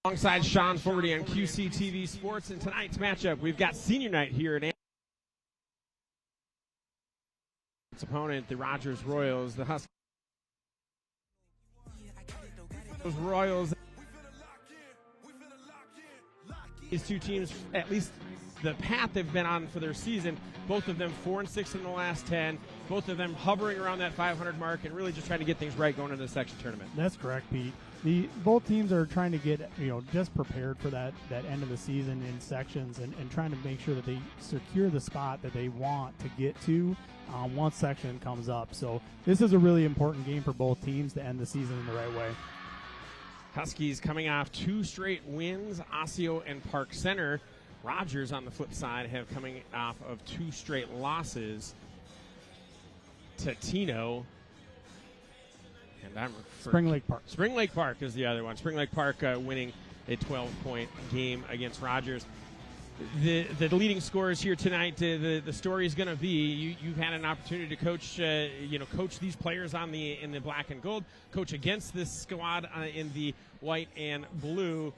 Alongside Sean Fogarty on QCTV Sports, and tonight's matchup, we've got senior night here at Andover. Its opponent, the Rogers Royals, the Huskies. Those Royals, these two teams, at least the path they've been on for their season, both of them 4-6 in the last 10, both of them hovering around that 500 mark and really just trying to get things right going into the section tournament. That's correct, Pete. Both teams are trying to get, just prepared for that end of the season in sections and trying to make sure that they secure the spot that they want to get to once section comes up. So this is a really important game for both teams to end the season in the right way. Huskies coming off 2 straight wins, Osseo and Park Center. Rogers, on the flip side, have coming off of 2 straight losses to Tino. And Spring Lake Park. Spring Lake Park is the other one. Spring Lake Park winning a 12-point game against Rogers. The leading scorers here tonight. The story is going to be you've had an opportunity to coach coach these players in the black and gold, coach against this squad in the white and blue.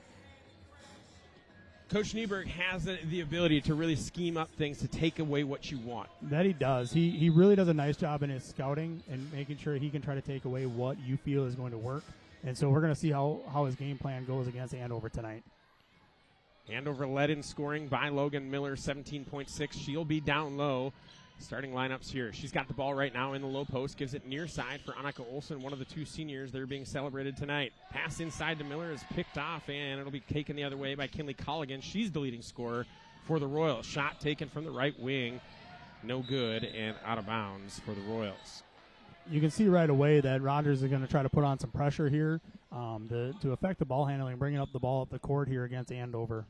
Coach Nieberg has the ability to really scheme up things to take away what you want. That he does. He really does a nice job in his scouting and making sure he can try to take away what you feel is going to work. And so we're going to see how his game plan goes against Andover tonight. Andover led in scoring by Logan Miller, 17.6. She'll be down low. Starting lineups here. She's got the ball right now in the low post. Gives it near side for Annika Olsen, one of the 2 seniors that are being celebrated tonight. Pass inside to Miller is picked off, and it'll be taken the other way by Kinley Colligan. She's the leading scorer for the Royals. Shot taken from the right wing. No good and out of bounds for the Royals. You can see right away that Rogers is going to try to put on some pressure here to affect the ball handling, bringing up the ball up the court here against Andover.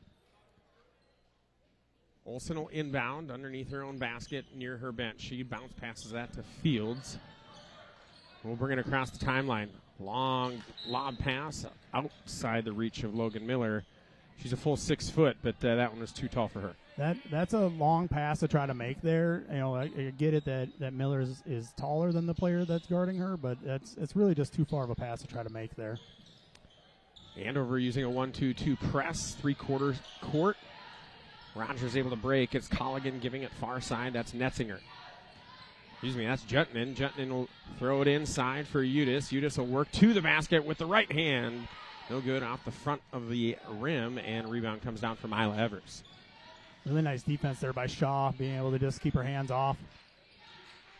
Olsen will inbound underneath her own basket near her bench. She bounce passes that to Fields. We'll bring it across the timeline. Long lob pass outside the reach of Logan Miller. She's a full 6 foot, but that one was too tall for her. That's a long pass to try to make there. I get it that Miller is taller than the player that's guarding her, but it's really just too far of a pass to try to make there. Andover using a 1-2-2 press, 3/4 court. Rogers able to break. It's Colligan giving it far side. That's Netzinger. Excuse me, that's Jutman. Jutman will throw it inside for Udis. Udis will work to the basket with the right hand. No good off the front of the rim, and rebound comes down for Mila Evers. Really nice defense there by Shaw, being able to just keep her hands off.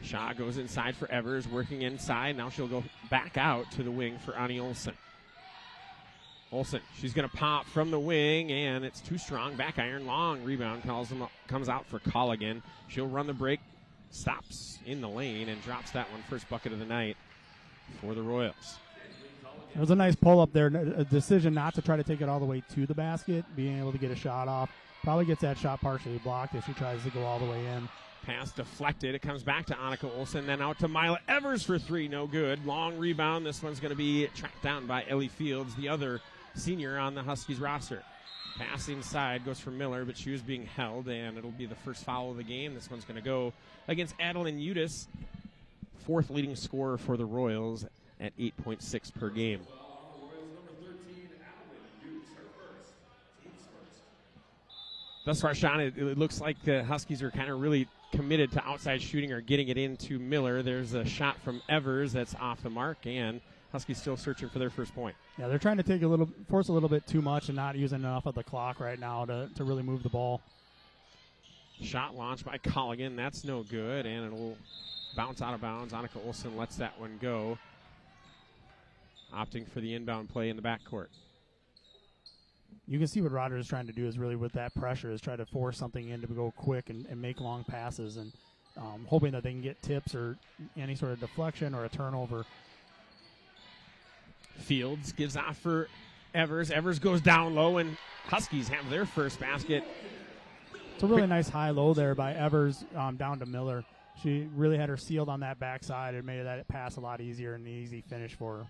Shaw goes inside for Evers, working inside. Now she'll go back out to the wing for Annie Olsen. Olsen, she's going to pop from the wing, and it's too strong. Back iron, long rebound comes out for Colligan. She'll run the break, stops in the lane, and drops that one. First bucket of the night for the Royals. It was a nice pull-up there, a decision not to try to take it all the way to the basket, being able to get a shot off. Probably gets that shot partially blocked if she tries to go all the way in. Pass deflected. It comes back to Annika Olsen, then out to Mila Evers for 3. No good. Long rebound. This one's going to be tracked down by Ellie Fields, the other senior on the Huskies roster. Pass inside goes for Miller, but she was being held, and it'll be the first foul of the game. This one's going to go against Adeline Udis, fourth leading scorer for the Royals at 8.6 per game. Thus far, Sean, it looks like the Huskies are kind of really committed to outside shooting or getting it into Miller. There's a shot from Evers that's off the mark, and Huskies still searching for their first point. Yeah, they're trying to force a little bit too much and not using enough of the clock right now to really move the ball. Shot launched by Colligan. That's no good, and it'll bounce out of bounds. Annika Olsen lets that one go, opting for the inbound play in the backcourt. You can see what Rogers is trying to do is really with that pressure is try to force something in to go quick and make long passes and hoping that they can get tips or any sort of deflection or a turnover. Fields gives off for Evers. Evers goes down low, and Huskies have their first basket. It's a really nice high-low there by Evers down to Miller. She really had her sealed on that backside. It made that pass a lot easier and an easy finish for her.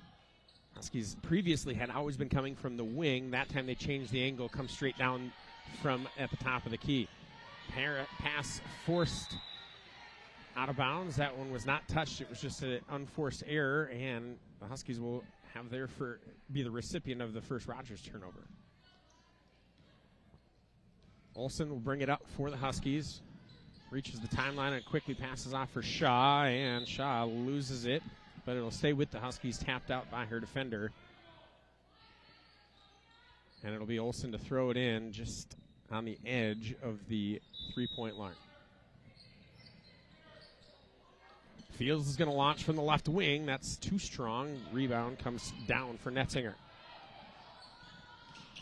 Huskies previously had always been coming from the wing. That time they changed the angle, come straight down from at the top of the key. Pass forced out of bounds. That one was not touched. It was just an unforced error, and the Huskies will have be the recipient of the first Rogers turnover. Olsen will bring it up for the Huskies. Reaches the timeline and quickly passes off for Shaw, and Shaw loses it, but it'll stay with the Huskies, tapped out by her defender. And it'll be Olsen to throw it in just on the edge of the three-point line. Fields is going to launch from the left wing. That's too strong. Rebound comes down for Netzinger.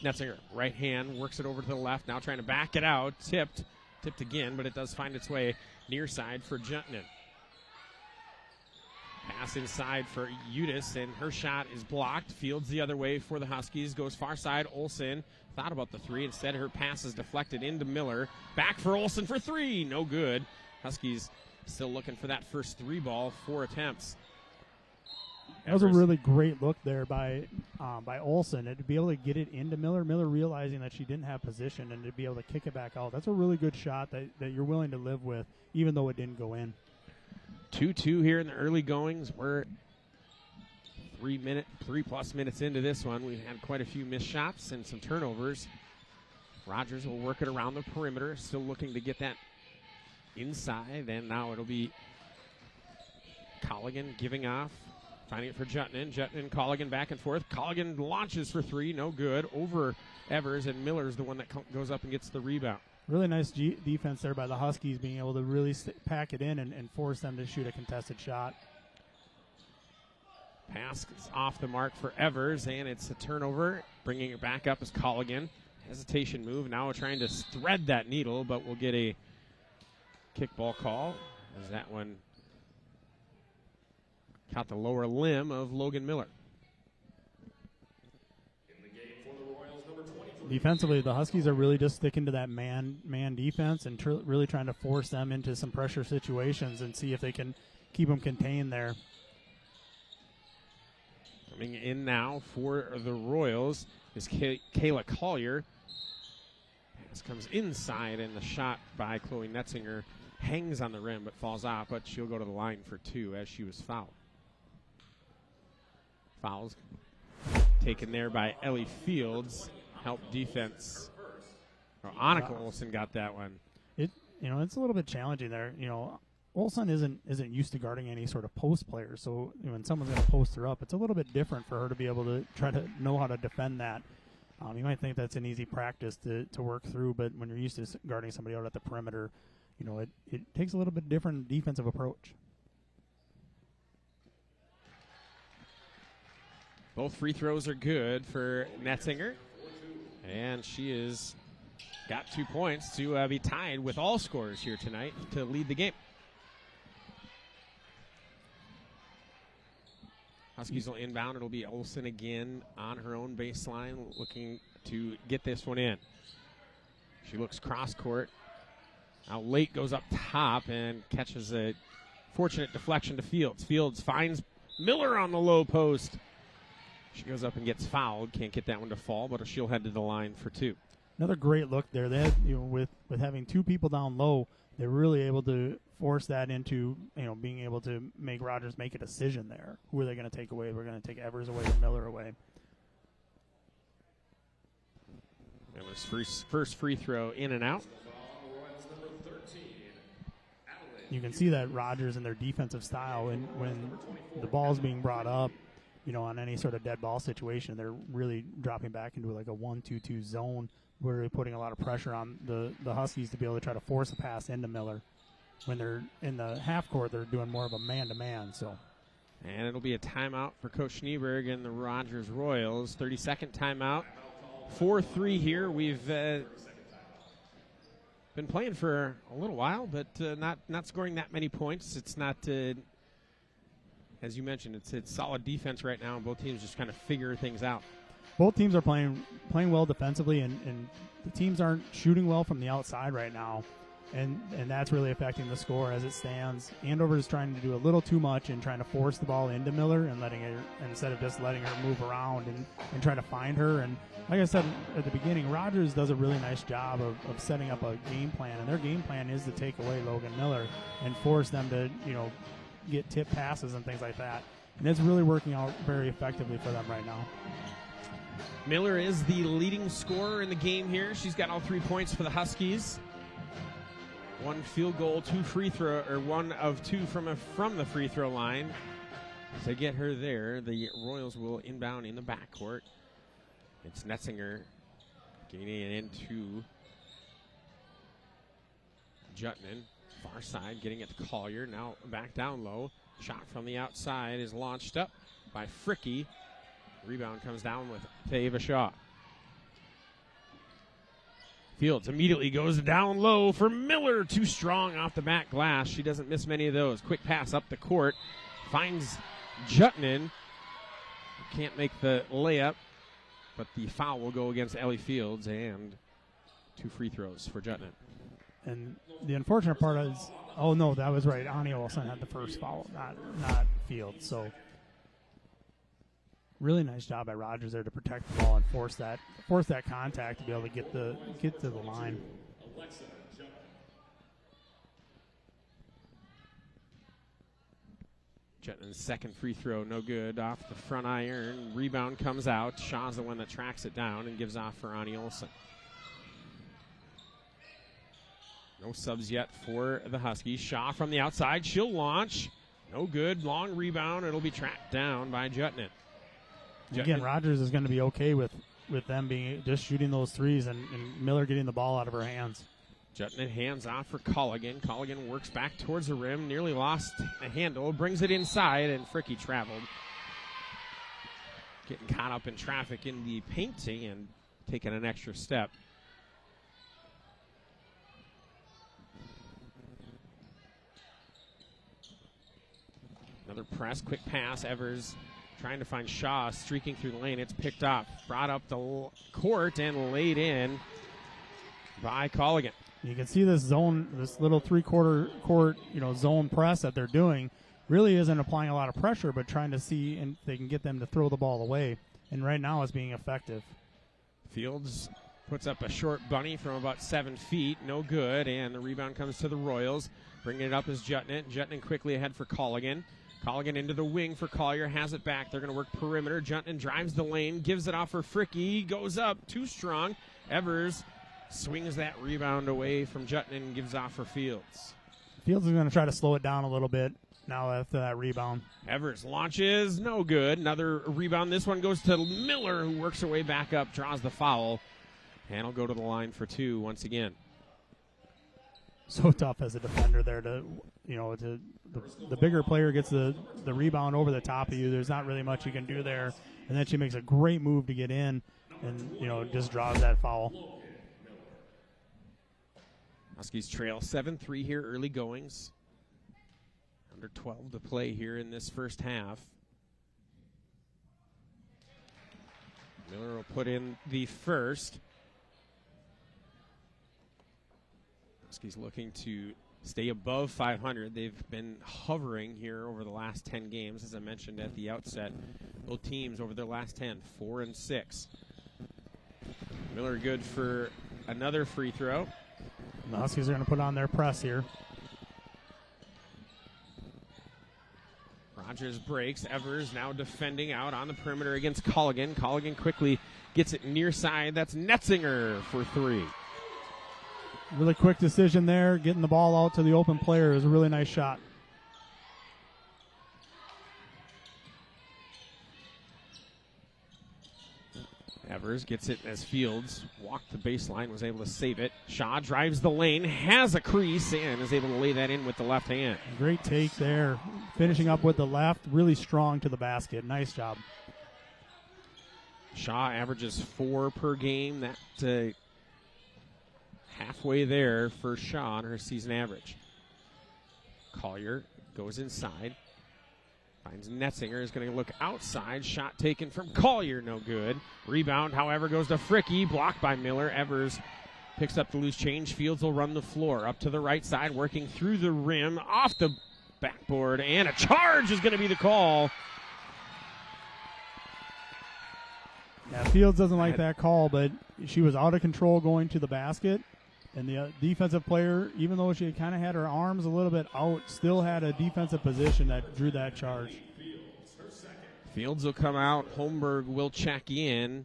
Netzinger, right hand, works it over to the left. Now trying to back it out. Tipped again, but it does find its way near side for Jutnan. Pass inside for Udis, and her shot is blocked. Fields the other way for the Huskies. Goes far side. Olsen thought about the three. Instead, her pass is deflected into Miller. Back for Olsen for three. No good. Huskies still looking for that first three ball, 4 attempts. That was a really great look there by Olsen, and to be able to get it into Miller. Miller realizing that she didn't have position and to be able to kick it back out. That's a really good shot that you're willing to live with, even though it didn't go in. 2-2 here in the early goings. We're 3+ minutes into this one. We've had quite a few missed shots and some turnovers. Rogers will work it around the perimeter, still looking to get that inside, and now it'll be Colligan giving off, finding it for Jutnan. Jutnan, Colligan back and forth. Colligan launches for three, no good, over Evers, and Miller's the one that goes up and gets the rebound. Really nice defense there by the Huskies, being able to really pack it in and force them to shoot a contested shot. Pass is off the mark for Evers, and it's a turnover. Bringing it back up is Colligan. Hesitation move. Now we're trying to thread that needle, but we'll get a kickball call as that one caught the lower limb of Logan Miller. Defensively, the Huskies are really just sticking to that man defense and really trying to force them into some pressure situations and see if they can keep them contained there. Coming in now for the Royals is Kayla Collier. Pass comes inside, and the shot by Chloe Netzinger hangs on the rim but falls off, but she'll go to the line for 2 as she was fouled. Fouls taken there by Ellie Fields. Help defense. Annika Olsen got that one. It's a little bit challenging there. Olsen isn't used to guarding any sort of post player, so when someone's going to post her up, it's a little bit different for her to be able to try to know how to defend that. You might think that's an easy practice to work through, but when you're used to guarding somebody out at the perimeter, it takes a little bit different defensive approach. Both free throws are good for Netzinger. And she has got 2 points to be tied with all scorers here tonight to lead the game. Huskies will inbound. It'll be Olsen again on her own baseline, looking to get this one in. She looks cross court. Now late goes up top and catches a fortunate deflection to Fields. Fields finds Miller on the low post. She goes up and gets fouled. Can't get that one to fall, but she'll head to the line for 2. another great look there. They had, with having two people down low, they're really able to force that into, being able to make Rogers make a decision there. Who are they going to take away? We're going to take Evers away or Miller away. That was first free throw in and out. You can see that Rogers and their defensive style, and when the ball's being brought up, on any sort of dead ball situation, they're really dropping back into like a 1-2-2 zone. We're really putting a lot of pressure on the Huskies to be able to try to force a pass into Miller. When they're in the half court, they're doing more of a man-to-man. And it'll be a timeout for Coach Schneeberg and the Rogers Royals. 30-second timeout. 4-3 here. We've been playing for a little while, but not scoring that many points. It's not, as you mentioned, it's solid defense right now, and both teams just kind of figure things out. Both teams are playing well defensively, and the teams aren't shooting well from the outside right now, and that's really affecting the score as it stands. Andover is trying to do a little too much and trying to force the ball into Miller and instead of just letting her move around and trying to find her. And like I said at the beginning, Rogers does a really nice job of setting up a game plan, and their game plan is to take away Logan Miller and force them to get tip passes and things like that. And it's really working out very effectively for them right now. Miller is the leading scorer in the game here. She's got all 3 points for the Huskies. 1 field goal, 2 free throw, or 1 of 2 from the free throw line. To get her there, the Royals will inbound in the backcourt. It's Netzinger getting it into Jutman. Far side, getting it to Collier. Now back down low. Shot from the outside is launched up by Fricky. Rebound comes down to Ava Shaw. Fields immediately goes down low for Miller. Too strong off the back glass. She doesn't miss many of those. Quick pass up the court. Finds Jutman. Can't make the layup, but the foul will go against Ellie Fields, and 2 free throws for Jutman. And the unfortunate part is, oh no, that was right. Ani Olsen had the first foul, not Fields. So really nice job by Rogers there to protect the ball and force that contact to be able to get to the line. Jutman's second free throw, no good. Off the front iron. Rebound comes out. Shaw's the one that tracks it down and gives off for Ani Olsen. No subs yet for the Huskies. Shaw from the outside. She'll launch. No good. Long rebound. It'll be tracked down by Jutman. Again, Rogers is going to be okay with them being just shooting those threes and Miller getting the ball out of her hands. Jutman hands off for Colligan. Colligan works back towards the rim. Nearly lost a handle. Brings it inside, and Fricky traveled. Getting caught up in traffic in the painting and taking an extra step. Another press, quick pass. Evers trying to find Shaw, streaking through the lane. It's picked up, brought up the court, and laid in by Colligan. You can see this zone, this little three-quarter court, zone press that they're doing really isn't applying a lot of pressure, but trying to see if they can get them to throw the ball away. And right now it's being effective. Fields puts up a short bunny from about 7 feet. No good, and the rebound comes to the Royals. Bringing it up is Jutman. Jutman quickly ahead for Colligan. Colligan into the wing for Collier, has it back. They're going to work perimeter. Jutman drives the lane, gives it off for Fricky, goes up, too strong. Evers swings that rebound away from Jutman and gives off for Fields. Fields is going to try to slow it down a little bit now after that rebound. Evers launches, no good. Another rebound. This one goes to Miller, who works her way back up, draws the foul, and will go to the line for 2 once again. So tough as a defender there to the bigger player gets the rebound over the top of you. There's not really much you can do there. And then she makes a great move to get in and, just draws that foul. Huskies trail 7-3 here, early goings. Under 12 to play here in this first half. Miller will put in the first. Huskies looking to stay above 500. They've been hovering here over the last 10 games, as I mentioned at the outset. Both teams over their last 10, 4-6. Miller good for another free throw. The Huskies are going to put on their press here. Rogers breaks. Evers now defending out on the perimeter against Colligan. Colligan quickly gets it near side. That's Netzinger for 3. Really quick decision there. Getting the ball out to the open player is a really nice shot. Evers gets it as Fields walked the baseline, was able to save it. Shaw drives the lane, has a crease, and is able to lay that in with the left hand. Great take there. Finishing up with the left, really strong to the basket. Nice job. Shaw averages 4 per game. That halfway there for Shaw on her season average. Collier goes inside. Finds Netzinger, is going to look outside. Shot taken from Collier, no good. Rebound, however, goes to Fricky. Blocked by Miller. Evers picks up the loose change. Fields will run the floor. Up to the right side, working through the rim. Off the backboard, and a charge is going to be the call. Yeah, Fields doesn't like that call, but she was out of control going to the basket. And the defensive player, even though she kind of had her arms a little bit out, still had a defensive position that drew that charge. Fields will come out. Holmberg will check in.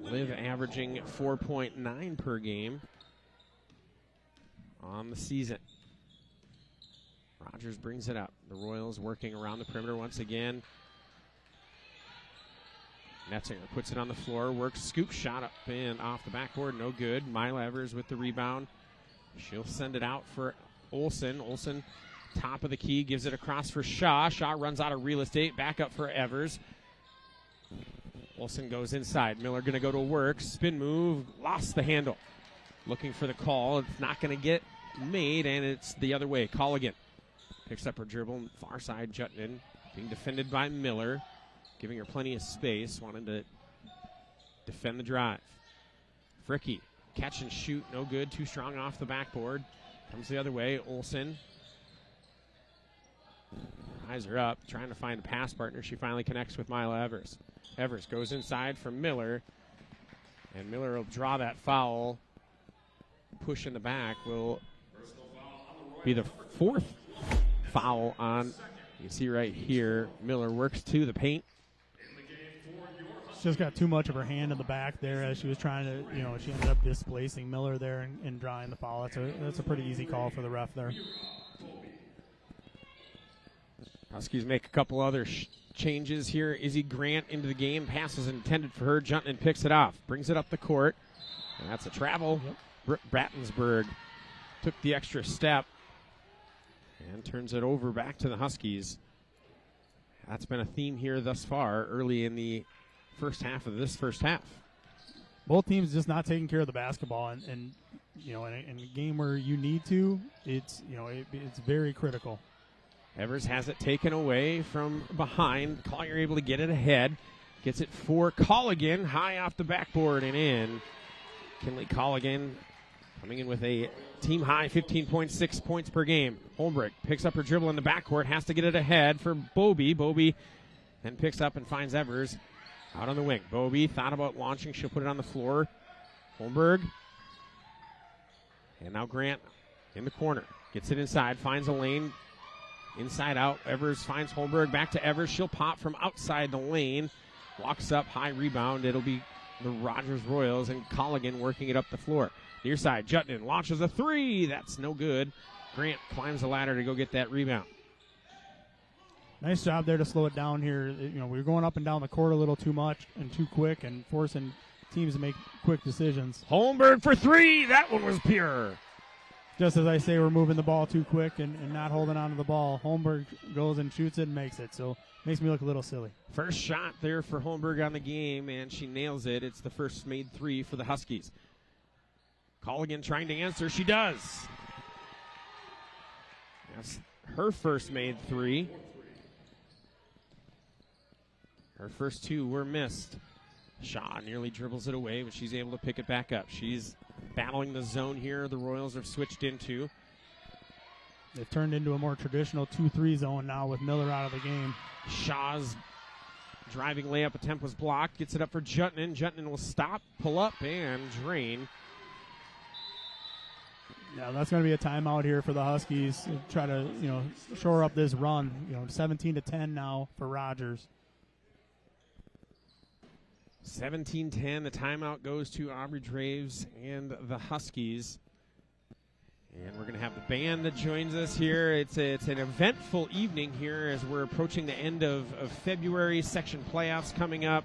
Liv averaging 4.9 per game on the season. Rogers brings it up. The Royals working around the perimeter once again. Netzinger puts it on the floor, works, scoop shot up and off the backboard, no good. Mila Evers with the rebound. She'll send it out for Olsen. Olsen, top of the key, gives it across for Shaw. Shaw runs out of real estate, back up for Evers. Olsen goes inside. Miller going to go to work, spin move, lost the handle. Looking for the call. It's not going to get made, and it's the other way. Colligan picks up her dribble, far side, Jutton being defended by Miller. Giving her plenty of space, wanting to defend the drive. Fricky, catch and shoot, no good, too strong off the backboard. Comes the other way, Olsen. Eyes her up, trying to find a pass partner. She finally connects with Mila Evers. Evers goes inside for Miller, and Miller will draw that foul. Push in the back will be the 4th foul on, you can see right here, Miller works to the paint. Just got too much of her hand in the back there as she was trying to, she ended up displacing Miller there and drawing the foul. That's a pretty easy call for the ref there. Huskies make a couple other changes here. Izzy Grant into the game. Pass was intended for her. Jutton picks it off. Brings it up the court. And that's a travel. Yep. Brattensburg took the extra step and turns it over back to the Huskies. That's been a theme here thus far early in the first half of this first half. Both teams just not taking care of the basketball, and in a game where you need to, it's very critical. Evers has it taken away from behind. Collier able to get it ahead. Gets it for Colligan, high off the backboard and in. Kinley Colligan coming in with a team high 15.6 points per game. Holmberg picks up her dribble in the backcourt, has to get it ahead for Bobby. Bobby then picks up and finds Evers out on the wing. Bobby thought about launching. She'll put it on the floor. Holmberg. And now Grant in the corner. Gets it inside, finds a lane. Inside out. Evers finds Holmberg. Back to Evers. She'll pop from outside the lane. Walks up, high rebound. It'll be the Rogers Royals, and Colligan working it up the floor. Near side, Jutton launches a 3. That's no good. Grant climbs the ladder to go get that rebound. Nice job there to slow it down here. We were going up and down the court a little too much and too quick and forcing teams to make quick decisions. Holmberg for 3. That one was pure. Just as I say, we're moving the ball too quick and not holding on to the ball. Holmberg goes and shoots it and makes it. So makes me look a little silly. First shot there for Holmberg on the game, and she nails it. It's the first made 3 for the Huskies. Colligan trying to answer. She does. That's her first made 3. Her first 2 were missed. Shaw nearly dribbles it away, but she's able to pick it back up. She's battling the zone here the Royals have switched into. They've turned into a more traditional 2-3 zone now with Miller out of the game. Shaw's Driving layup attempt was blocked. Gets it up for Jutnan. Jutnan will stop, pull up, and drain. Yeah, that's going to be a timeout here for the Huskies. Try to, shore up this run. 17-10 now for Rogers. 17-10. The timeout goes to Aubrey Draves and the Huskies. And we're going to have the band that joins us here. It's an eventful evening here as we're approaching the end of February. Section playoffs coming up.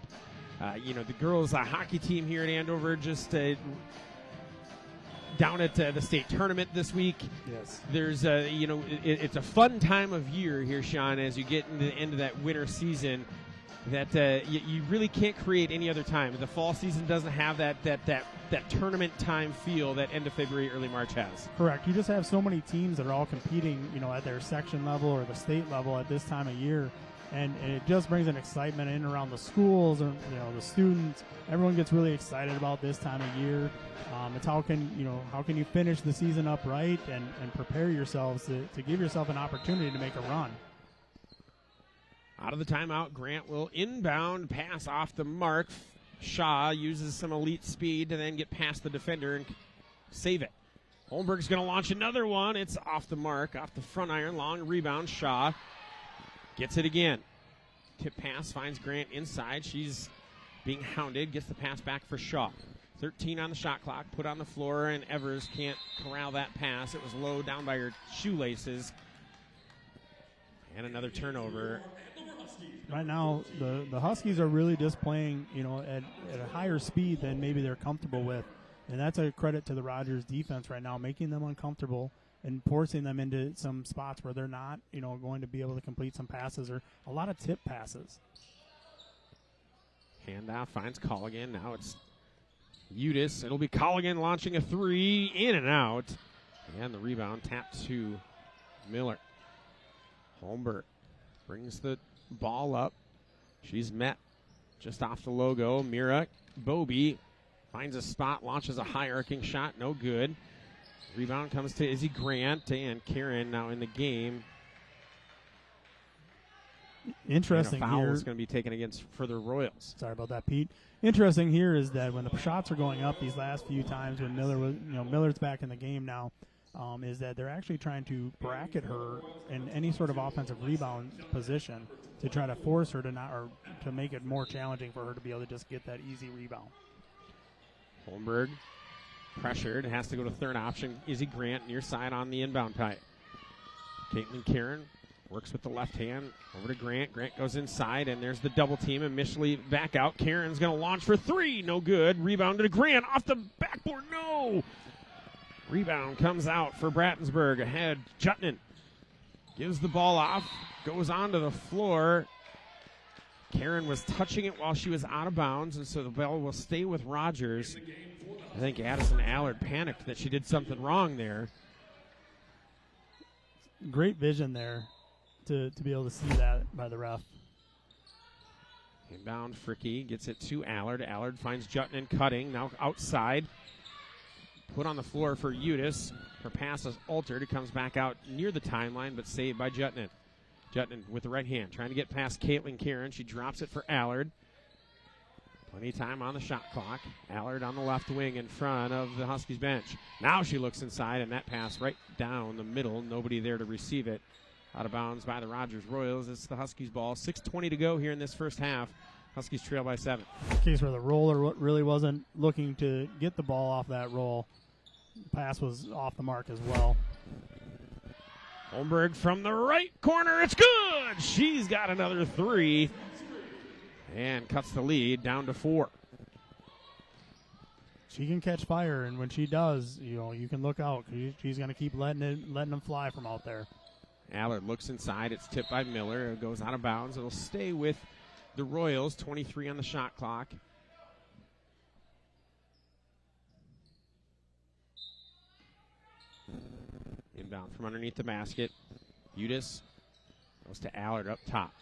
The girls' hockey team here at Andover just down at the state tournament this week. Yes. There's, it's a fun time of year here, Sean, as you get into the end of that winter season that you really can't create any other time. The fall season doesn't have that tournament time feel that end of February, early March has. Correct. You just have so many teams that are all competing, at their section level or the state level at this time of year. And it just brings an excitement in around the schools and, the students. Everyone gets really excited about this time of year. It's how can you finish the season up right and prepare yourselves to give yourself an opportunity to make a run. Out of the timeout, Grant will inbound, pass off the mark. Shaw uses some elite speed to then get past the defender and save it. Holmberg's going to launch another one. It's off the mark, off the front iron. Long rebound. Shaw gets it again. Tip pass finds Grant inside. She's being hounded. Gets the pass back for Shaw. 13 on the shot clock. Put on the floor, and Evers can't corral that pass. It was low down by her shoelaces. And another turnover. Right now, the Huskies are really just playing, at a higher speed than maybe they're comfortable with. And that's a credit to the Rogers defense right now, making them uncomfortable and forcing them into some spots where they're not, going to be able to complete some passes or a lot of tip passes. Handoff finds Colligan. Now it's Udis. It'll be Colligan launching a three, in and out. And the rebound tapped to Miller. Holmberg brings the ball up. She's met just off the logo. Mira Bobie finds a spot, launches a high arcing shot, no good. Rebound comes to Izzy Grant, and Karen now in the game. Interesting and a foul here. is going to be taken against for the Royals. Sorry about that, Pete. Interesting here is that when the shots are going up these last few times when Miller was, Miller's back in the game now, is that they're actually trying to bracket her in any sort of offensive rebound position to try to force her to not, or to make it more challenging for her to be able to just get that easy rebound. Holmberg pressured, has to go to third option. Izzy Grant near side on the inbound pipe. Caitlin Karen works with the left hand over to Grant. Grant goes inside, and there's the double team, and Mishley back out. Karen's going to launch for three, no good. Rebounded to Grant off the backboard, no. Rebound comes out for Brattensburg. Ahead, Jutnan gives the ball off, goes onto the floor. Karen was touching it while she was out of bounds, and so the ball will stay with Rogers. I think Addison Allard panicked that she did something wrong there. Great vision there to be able to see that by the ref. Inbound, Fricky gets it to Allard. Allard finds Jutnan cutting, now outside. Put on the floor for Udis. Her pass is altered. It comes back out near the timeline, but saved by Jutnan. Jutnan with the right hand, trying to get past Caitlin Karen. She drops it for Allard. Plenty of time on the shot clock. Allard on the left wing in front of the Huskies bench. Now she looks inside, and that pass right down the middle. Nobody there to receive it. Out of bounds by the Rogers Royals. It's the Huskies ball. 6:20 to go here in this first half. Huskies trail by 7. In case where the roller really wasn't looking to get the ball off that roll. Pass was off the mark as well. Holmberg from the right corner. It's good. She's got another three. And cuts the lead down to 4. She can catch fire, and when she does, you can look out. She's going to keep letting them fly from out there. Allard looks inside. It's tipped by Miller. It goes out of bounds. It'll stay with the Royals. 23 on the shot clock. Inbound from underneath the basket. Udis goes to Allard up top.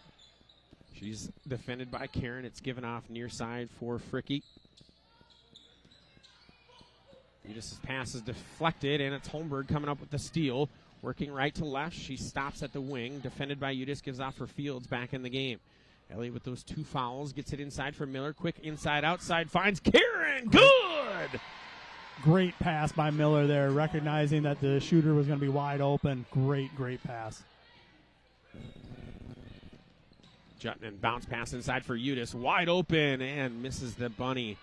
She's defended by Karen. It's given off near side for Fricky. Udis' pass is deflected, and it's Holmberg coming up with the steal. Working right to left. She stops at the wing. Defended by Udis, gives off for Fields back in the game. Elliott with those 2 fouls, gets it inside for Miller. Quick inside, outside, finds Karen. Good! Great pass by Miller there, recognizing that the shooter was going to be wide open. Great pass. Jutton bounce pass inside for Udis, wide open, and misses the bunny.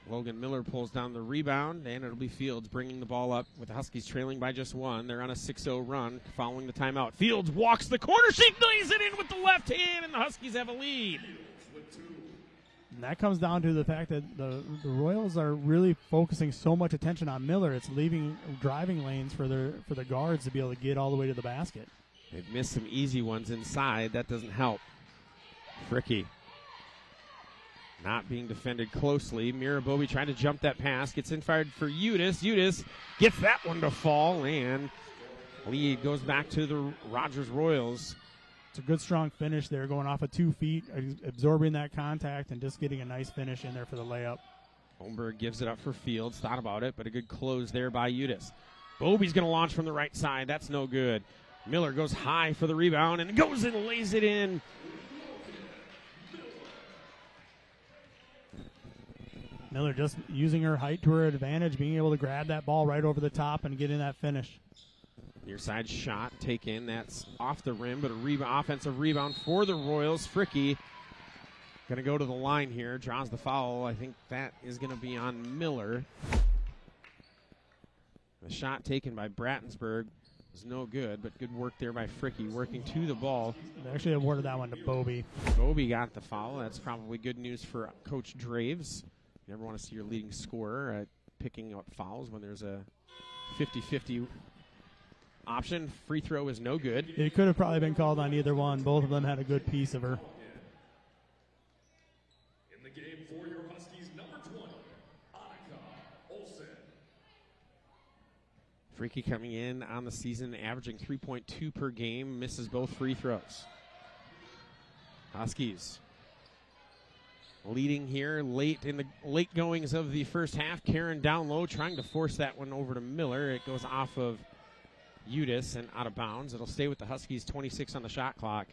Logan Miller pulls down the rebound, and it'll be Fields bringing the ball up with the Huskies trailing by just 1. They're on a 6-0 run following the timeout. Fields walks the corner. She lays it in with the left hand, and the Huskies have a lead. And that comes down to the fact that the Royals are really focusing so much attention on Miller. It's leaving driving lanes for the guards to be able to get all the way to the basket. They've missed some easy ones inside. That doesn't help. Fricky not being defended closely. Mirabobi trying to jump that pass. Gets inside for Udis. Udis gets that one to fall, and lead goes back to the Rogers Royals. It's a good, strong finish there, going off of 2 feet, absorbing that contact, and just getting a nice finish in there for the layup. Holmberg gives it up for Fields. Thought about it, but a good close there by Udis. Bobby's going to launch from the right side. That's no good. Miller goes high for the rebound, and goes and lays it in. Miller just using her height to her advantage, being able to grab that ball right over the top and get in that finish. Near side shot taken. That's off the rim, but a offensive rebound for the Royals. Fricky going to go to the line here. Draws the foul. I think that is going to be on Miller. The shot taken by Brattensburg was no good, but good work there by Fricky, working to the ball. They actually awarded that one to Bobby. Bobby got the foul. That's probably good news for Coach Draves. You never want to see your leading scorer picking up fouls when there's a 50-50 option. Free throw is no good. It could have probably been called on either one. Both of them had a good piece of her. In the game for your Huskies, number 20, Annika Olsen. Freaky coming in on the season, averaging 3.2 per game, misses both free throws. Huskies leading here late in the late goings of the first half. Karen down low, trying to force that one over to Miller. It goes off of Udis and out of bounds. It'll stay with the Huskies, 26 on the shot clock.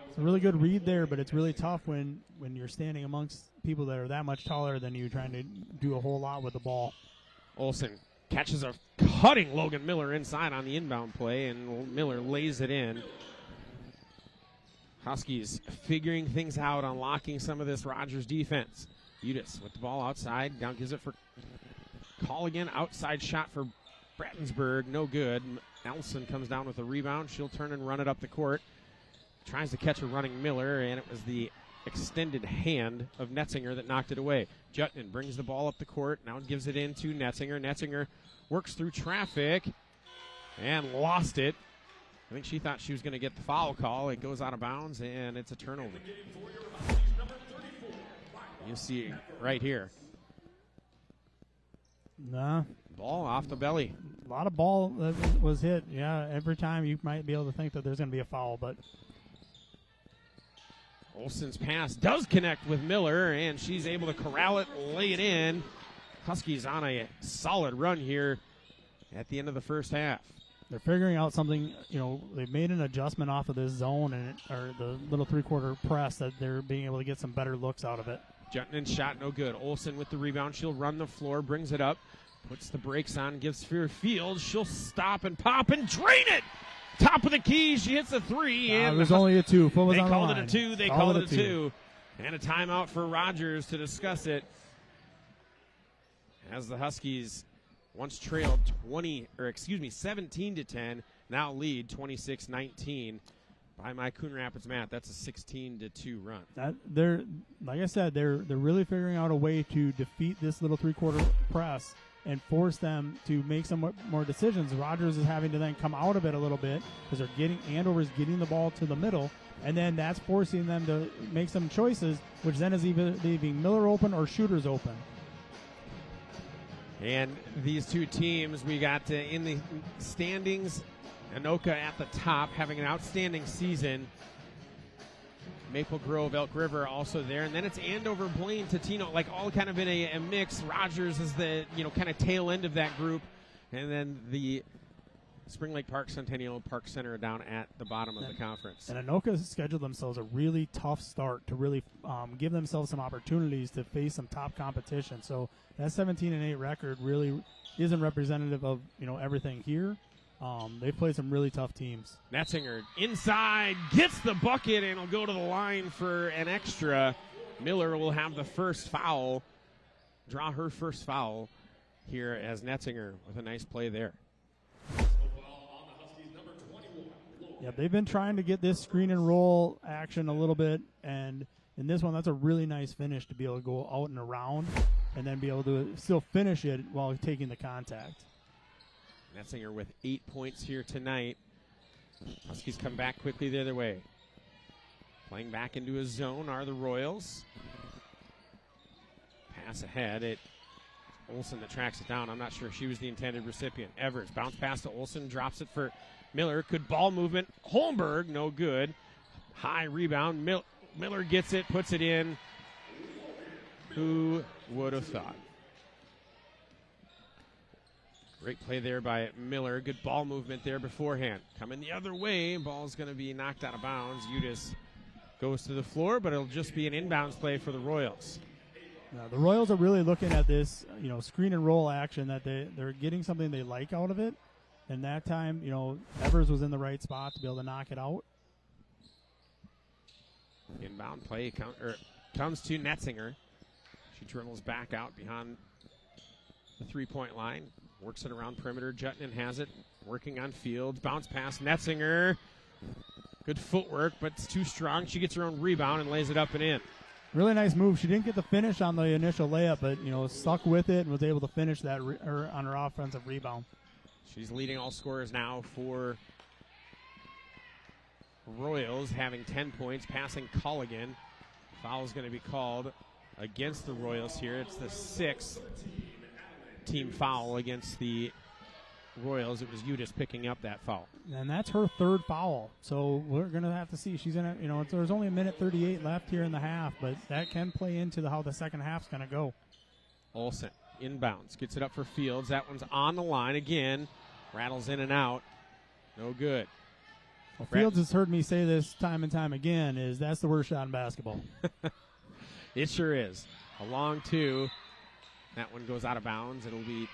It's a really good read there, but it's really tough when you're standing amongst people that are that much taller than you, trying to do a whole lot with the ball. Olsen catches a cutting Logan Miller inside on the inbound play, and Miller lays it in. Huskies figuring things out, unlocking some of this Rogers defense. Udis with the ball outside, now gives it for call again. Outside shot for Brattensburg, no good. Nelson comes down with a rebound. She'll turn and run it up the court. Tries to catch a running Miller, and it was the extended hand of Netzinger that knocked it away. Jutton brings the ball up the court, now gives it in to Netzinger. Netzinger works through traffic and lost it. I think she thought she was going to get the foul call. It goes out of bounds, and it's a turnover. You see right here. Nah. Ball off the belly. A lot of ball that was hit. Yeah, every time you might be able to think that there's going to be a foul, but Olsen's pass does connect with Miller, and she's able to corral it, lay it in. Huskies on a solid run here at the end of the first half. They're figuring out something. You know, they've made an adjustment off of this zone or the little three-quarter press, that they're being able to get some better looks out of it. Jutton shot no good. Olsen with the rebound. She'll run the floor, brings it up, puts the brakes on, gives Fear Fields. She'll stop and pop and drain it. Top of the key, she hits a three. And it was only a two. Full was they on the called line. it a two. They called it a two. And a timeout for Rogers to discuss it. As the Huskies once trailed 17-10, now lead 26-19 by my Coon Rapids math. That's a 16-2 run. They're, like I said, they're really figuring out a way to defeat this little three-quarter press and force them to make some more decisions. Rogers is having to then come out of it a little bit because Andover's getting the ball to the middle, and then that's forcing them to make some choices, which then is either leaving Miller open or shooters open. And these two teams, we got in the standings, Anoka at the top, having an outstanding season. Maple Grove, Elk River also there. And then it's Andover, Blaine, Totino, like all kind of in a mix. Rogers is the, kind of tail end of that group. And then the Spring Lake Park Centennial Park Center down at the bottom of the conference. And Anoka scheduled themselves a really tough start to really give themselves some opportunities to face some top competition. So that 17-8 record really isn't representative of everything here. They've played some really tough teams. Netzinger inside, gets the bucket, and will go to the line for an extra. Miller will have the first foul, draw her first foul here as Netzinger with a nice play there. Yeah, they've been trying to get this screen and roll action a little bit, and in this one, that's a really nice finish to be able to go out and around and then be able to still finish it while taking the contact. Netzinger with 8 points here tonight. Huskies come back quickly the other way. Playing back into a zone are the Royals. Pass ahead. It's Olsen that tracks it down. I'm not sure if she was the intended recipient. Evers, bounce pass to Olsen, drops it for Miller. Good ball movement. Holmberg, no good. High rebound. Miller gets it, puts it in. Who would have thought? Great play there by Miller. Good ball movement there beforehand. Coming the other way. Ball's going to be knocked out of bounds. Udis goes to the floor, but it'll just be an inbounds play for the Royals. Now, the Royals are really looking at this, screen and roll action that they're getting something they like out of it. And that time, Evers was in the right spot to be able to knock it out. Inbound play comes to Netzinger. She dribbles back out behind the three-point line. Works it around perimeter. Jutton has it. Working on Fields. Bounce pass. Netzinger. Good footwork, but it's too strong. She gets her own rebound and lays it up and in. Really nice move. She didn't get the finish on the initial layup, but, stuck with it and was able to finish that on her offensive rebound. She's leading all scorers now for Royals, having 10 points, passing Culligan. Foul is going to be called against the Royals here. It's the 6th team foul against the Royals. It was Udis picking up that foul. And that's her third foul. So we're going to have to see. She's in it. There's only a minute 38 left here in the half, but that can play into how the second half's going to go. Olsen inbounds, gets it up for Fields. That one's on the line again. Rattles in and out. No good. Well, Fields has heard me say this time and time again, is that's the worst shot in basketball. It sure is. A long two. That one goes out of bounds. It'll be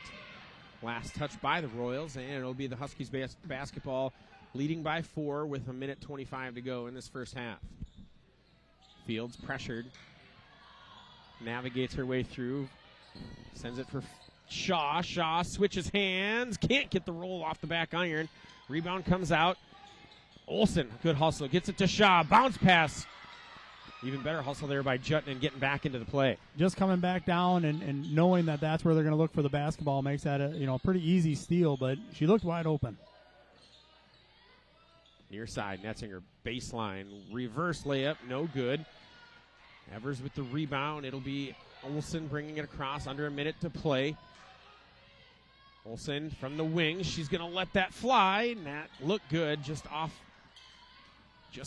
last touch by the Royals, and it'll be the Huskies basketball leading by 4 with a minute 25 to go in this first half. Fields pressured. Navigates her way through. Sends it for Shaw. Shaw switches hands. Can't get the roll off the back iron. Rebound comes out. Olsen, good hustle. Gets it to Shaw. Bounce pass. Even better hustle there by Jutton and getting back into the play. Just coming back down and knowing that that's where they're going to look for the basketball makes that a pretty easy steal, but she looked wide open. Near side, Netzinger baseline. Reverse layup, no good. Evers with the rebound. It'll be Olsen bringing it across, under a minute to play. Olsen from the wing. She's going to let that fly, and that looked good, just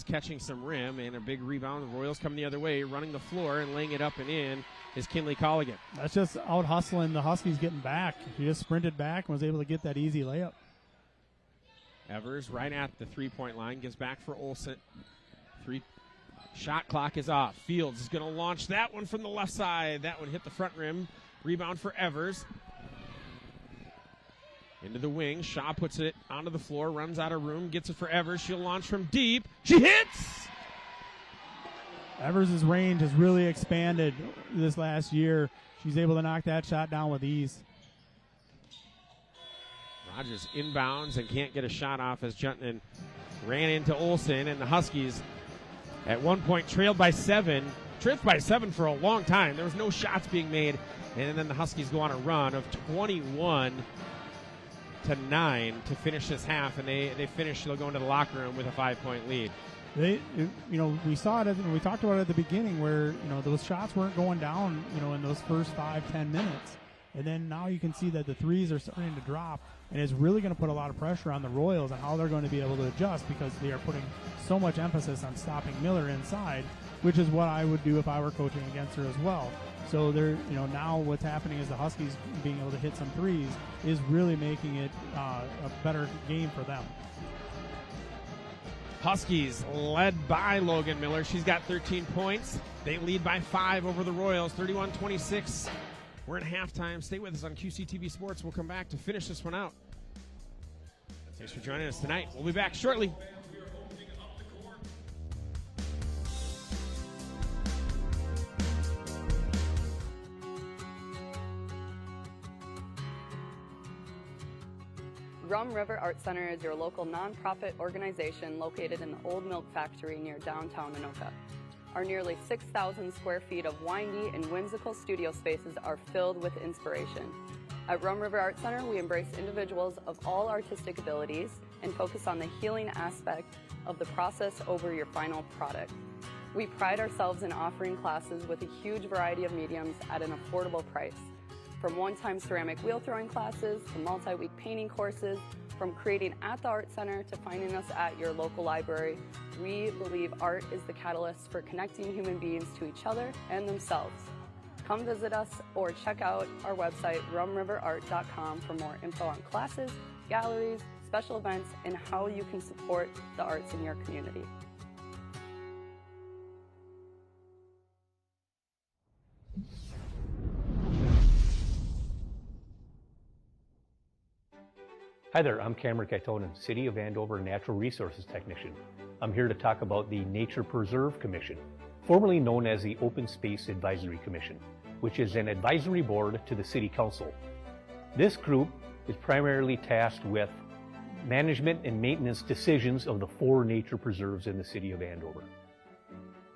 catching some rim, and a big rebound. The Royals come the other way, running the floor and laying it up and in is Kinley Colligan. That's just out hustling the Huskies getting back. She just sprinted back and was able to get that easy layup. Evers right at the three-point line, gives back for Olsen. Shot clock is off. Fields is going to launch that one from the left side. That one hit the front rim. Rebound for Evers. Into the wing. Shaw puts it onto the floor, runs out of room, gets it for Evers. She'll launch from deep. She hits! Evers' range has really expanded this last year. She's able to knock that shot down with ease. Rogers inbounds and can't get a shot off as Jutton ran into Olsen, and the Huskies at one point trailed by 7. Trailed by 7 for a long time. There was no shots being made, and then the Huskies go on a run of 21-9 to finish this half, and they finish. They'll go into the locker room with a 5-point lead. We saw it, we talked about it at the beginning where, those shots weren't going down, in those first 5-10 minutes. And then now you can see that the threes are starting to drop, and it's really going to put a lot of pressure on the Royals on how they're going to be able to adjust, because they are putting so much emphasis on stopping Miller inside, which is what I would do if I were coaching against her as well. So they're, now what's happening is the Huskies being able to hit some threes is really making it a better game for them. Huskies led by Logan Miller. She's got 13 points. They lead by 5 over the Royals, 31-26. We're in halftime. Stay with us on QCTV Sports. We'll come back to finish this one out. Thanks for joining us tonight. We'll be back shortly. Rum River Art Center is your local nonprofit organization located in the Old Milk Factory near downtown Anoka. Our nearly 6,000 square feet of windy and whimsical studio spaces are filled with inspiration. At Rum River Art Center, we embrace individuals of all artistic abilities and focus on the healing aspect of the process over your final product. We pride ourselves in offering classes with a huge variety of mediums at an affordable price. From one-time ceramic wheel throwing classes to multi-week painting courses, from creating at the Art Center to finding us at your local library, we believe art is the catalyst for connecting human beings to each other and themselves. Come visit us or check out our website, rumriverart.com, for more info on classes, galleries, special events, and how you can support the arts in your community. Hi there, I'm Cameron Kaitonen, City of Andover Natural Resources Technician. I'm here to talk about the Nature Preserve Commission, formerly known as the Open Space Advisory Commission, which is an advisory board to the City Council. This group is primarily tasked with management and maintenance decisions of the 4 nature preserves in the City of Andover.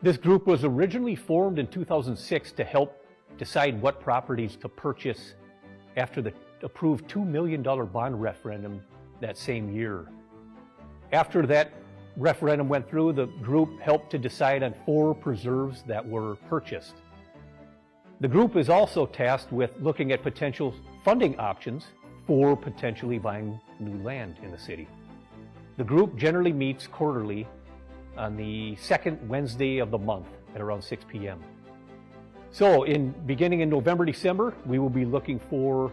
This group was originally formed in 2006 to help decide what properties to purchase after the approved $2 million bond referendum that same year. After that referendum went through, the group helped to decide on 4 preserves that were purchased. The group is also tasked with looking at potential funding options for potentially buying new land in the city. The group generally meets quarterly on the second Wednesday of the month at around 6 p.m. So beginning in November, December, we will be looking for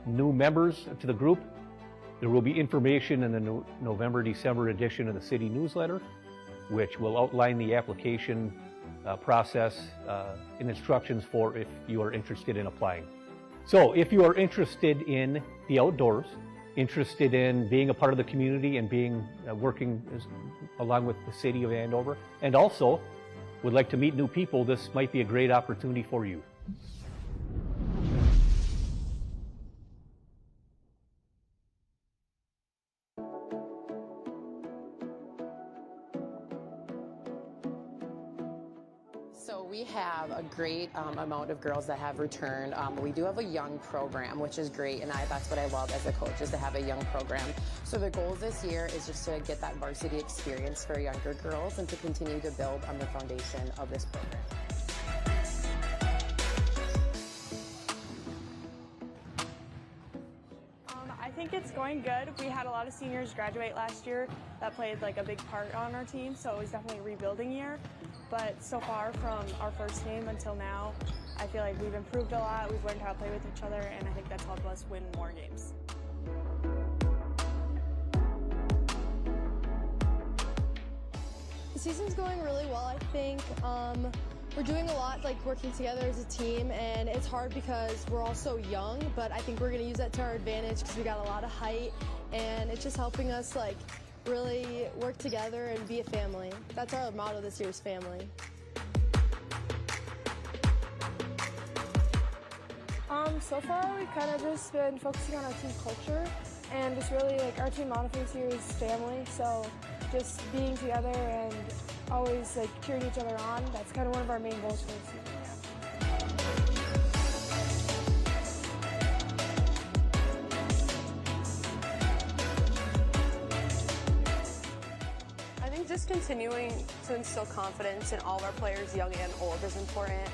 new members to the group. There will be information in the November, December edition of the city newsletter, which will outline the application process and instructions for if you are interested in applying. So if you are interested in the outdoors, interested in being a part of the community and working along with the City of Andover, and also would like to meet new people, this might be a great opportunity for you. So we have a great amount of girls that have returned. We do have a young program, which is great, and that's what I love as a coach, is to have a young program. So the goals this year is just to get that varsity experience for younger girls and to continue to build on the foundation of this program. I think it's going good. We had a lot of seniors graduate last year that played like a big part on our team, so it was definitely a rebuilding year. But so far, from our first game until now, I feel like we've improved a lot. We've learned how to play with each other, and I think that's helped us win more games. The season's going really well, I think. We're doing a lot, like working together as a team, and it's hard because we're all so young, but I think we're going to use that to our advantage because we got a lot of height, and it's just helping us like really work together and be a family. That's our motto this year, is family. So far, we've kind of just been focusing on our team culture, and just really like our team motto this year is family. So just being together and always like cheering each other on. That's kind of one of our main goals for the season. I think just continuing to instill confidence in all of our players, young and old, is important.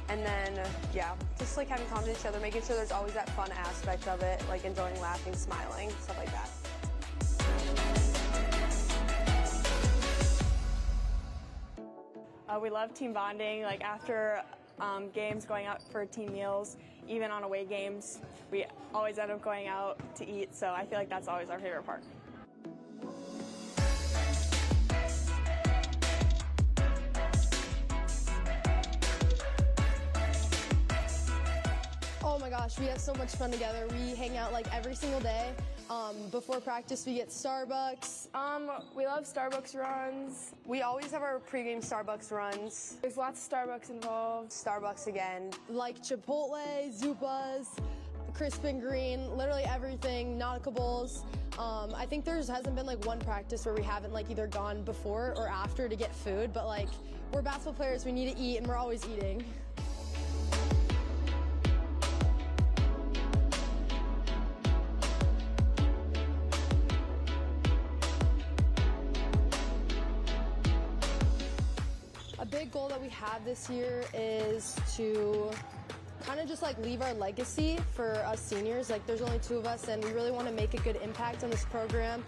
And then, yeah, just like having confidence in each other, making sure there's always that fun aspect of it, like enjoying laughing, smiling, stuff like that. We love team bonding. Like after games, going out for team meals, even on away games. We always end up going out to eat, so I feel like that's always our favorite part. Oh my gosh, we have so much fun together. We hang out like every single day. Before practice, we get Starbucks. We love Starbucks runs. We always have our pregame Starbucks runs. There's lots of Starbucks involved. Starbucks again. Like Chipotle, Zupas, Crisp and Green, literally everything, Nautica Bowls. I think there hasn't been like one practice where we haven't like either gone before or after to get food, but like we're basketball players, we need to eat and we're always eating. A big goal that we have this year is to kind of just like leave our legacy for us seniors. Like there's only 2 of us and we really want to make a good impact on this program.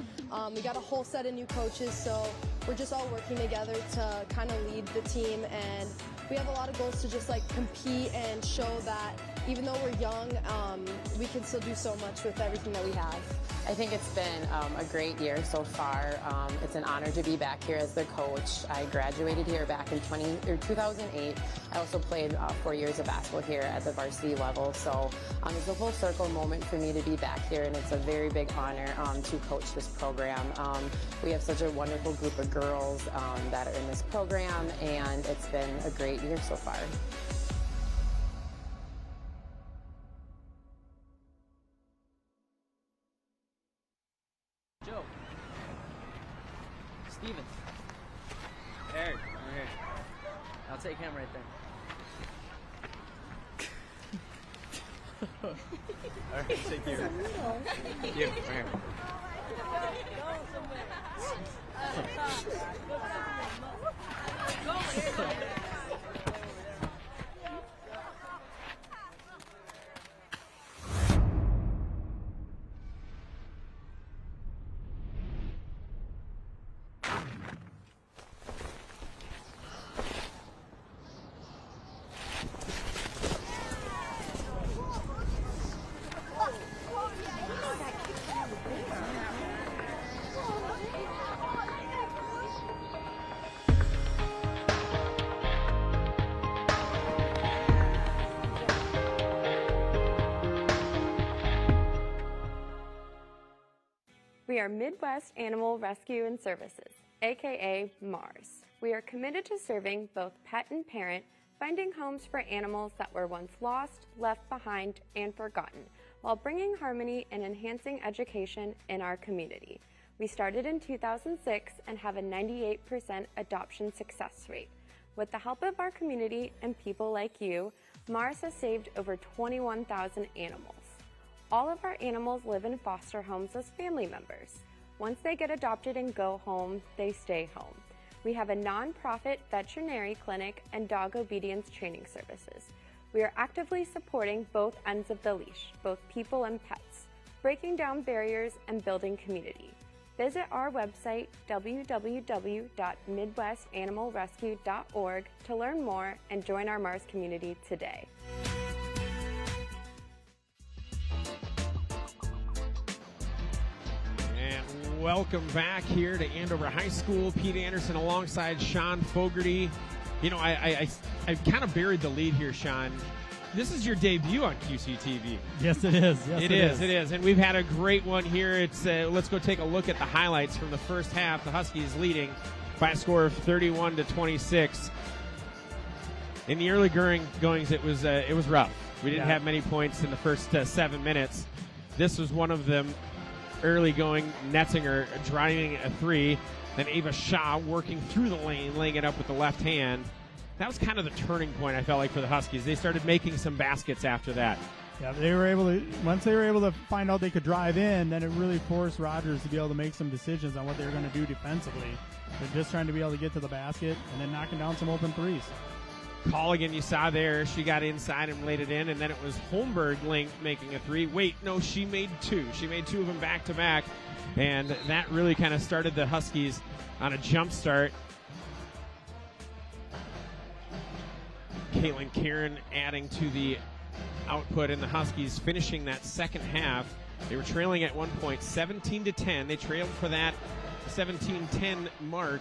We got a whole set of new coaches, so we're just all working together to kind of lead the team, and we have a lot of goals to just like compete and show that even though we're young, we can still do so much with everything that we have. I think it's been a great year so far. It's an honor to be back here as the coach. I graduated here back in 2008. I also played 4 years of basketball here at the varsity level. So it's a full circle moment for me to be back here, and it's a very big honor to coach this program. We have such a wonderful group of girls that are in this program, and it's been a great year so far. Joe. Stevens. Eric. Okay. I'll take him right there. All right, take you. You. Right here. We are Midwest Animal Rescue and Services, aka MARS. We are committed to serving both pet and parent, finding homes for animals that were once lost, left behind, and forgotten, while bringing harmony and enhancing education in our community. We started in 2006 and have a 98% adoption success rate. With the help of our community and people like you, MARS has saved over 21,000 animals. All of our animals live in foster homes as family members. Once they get adopted and go home, they stay home. We have a nonprofit veterinary clinic and dog obedience training services. We are actively supporting both ends of the leash, both people and pets, breaking down barriers and building community. Visit our website, www.midwestanimalrescue.org, to learn more and join our MARS community today. Welcome back here to Andover High School. Pete Anderson alongside Sean Fogarty. You know, I kind of buried the lead here, Sean. This is your debut on QCTV. Yes, it is. Yes, it is. And we've had a great one here. It's let's go take a look at the highlights from the first half. The Huskies leading by a score of 31-26. In the early goings, it was rough. We didn't have many points in the first 7 minutes. This was one of them. Early going, Netzinger driving a three, then Ava Shaw working through the lane, laying it up with the left hand. That was kind of the turning point, I felt like, for the Huskies. They started making some baskets after that. Yeah, once they were able to find out they could drive in, then it really forced Rogers to be able to make some decisions on what they were going to do defensively. They're just trying to be able to get to the basket and then knocking down some open threes. Colligan, you saw there, she got inside and laid it in, and then it was Holmberg making a three. Wait, no, she made two. She made two of them back-to-back, and that really kind of started the Huskies on a jump start. Caitlin Karen adding to the output, and the Huskies finishing that second half. They were trailing at one point, 17-10. They trailed for that 17-10 mark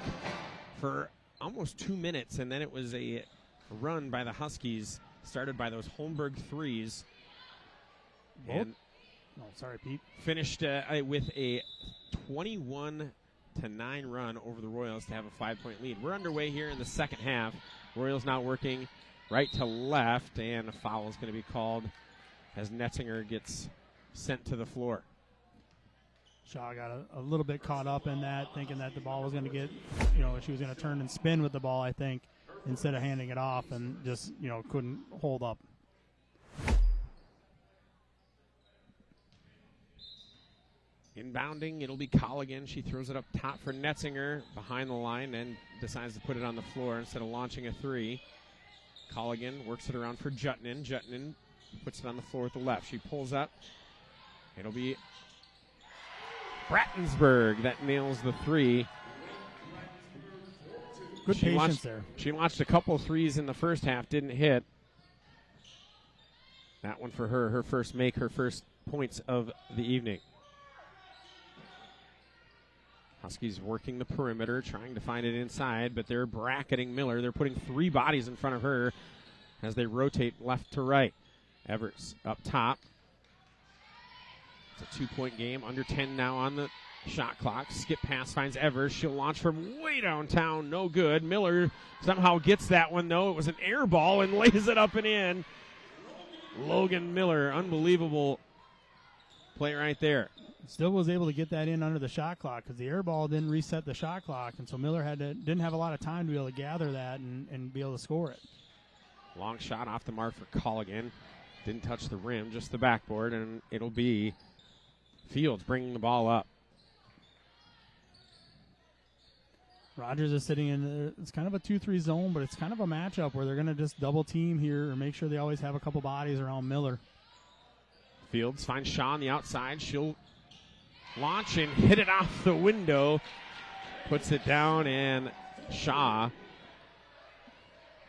for almost 2 minutes, and then it was a run by the Huskies, started by those Holmberg threes. And sorry, Pete. Finished with a 21-9 run over the Royals to have a 5-point lead. We're underway here in the second half. Royals now working right to left, and a foul is going to be called as Netzinger gets sent to the floor. Shaw got a little bit caught up in that, thinking that the ball was going to get, she was going to turn and spin with the ball, I think, instead of handing it off, and just, couldn't hold up. Inbounding, it'll be Colligan. She throws it up top for Netzinger behind the line and decides to put it on the floor instead of launching a three. Colligan works it around for Jutnin. Jutnin puts it on the floor with the left. She pulls up. It'll be Brattensburg that nails the three. Good patience there. She launched a couple threes in the first half, didn't hit. That one for her first make, her first points of the evening. Huskies working the perimeter, trying to find it inside, but they're bracketing Miller. They're putting 3 bodies in front of her as they rotate left to right. Evers up top. It's a 2-point game, under 10 now on the shot clock. Skip pass finds Evers. She'll launch from way downtown, no good. Miller somehow gets that one, though. It was an air ball and lays it up and in. Logan Miller, unbelievable play right there. Still was able to get that in under the shot clock because the air ball didn't reset the shot clock, and so Miller didn't have a lot of time to be able to gather that and be able to score it. Long shot off the mark for Colligan. Didn't touch the rim, just the backboard, and it'll be Fields bringing the ball up. Rogers is sitting in, it's kind of a 2-3 zone, but it's kind of a matchup where they're going to just double team here or make sure they always have a couple bodies around Miller. Fields finds Shaw on the outside. She'll launch and hit it off the window. Puts it down, and Shaw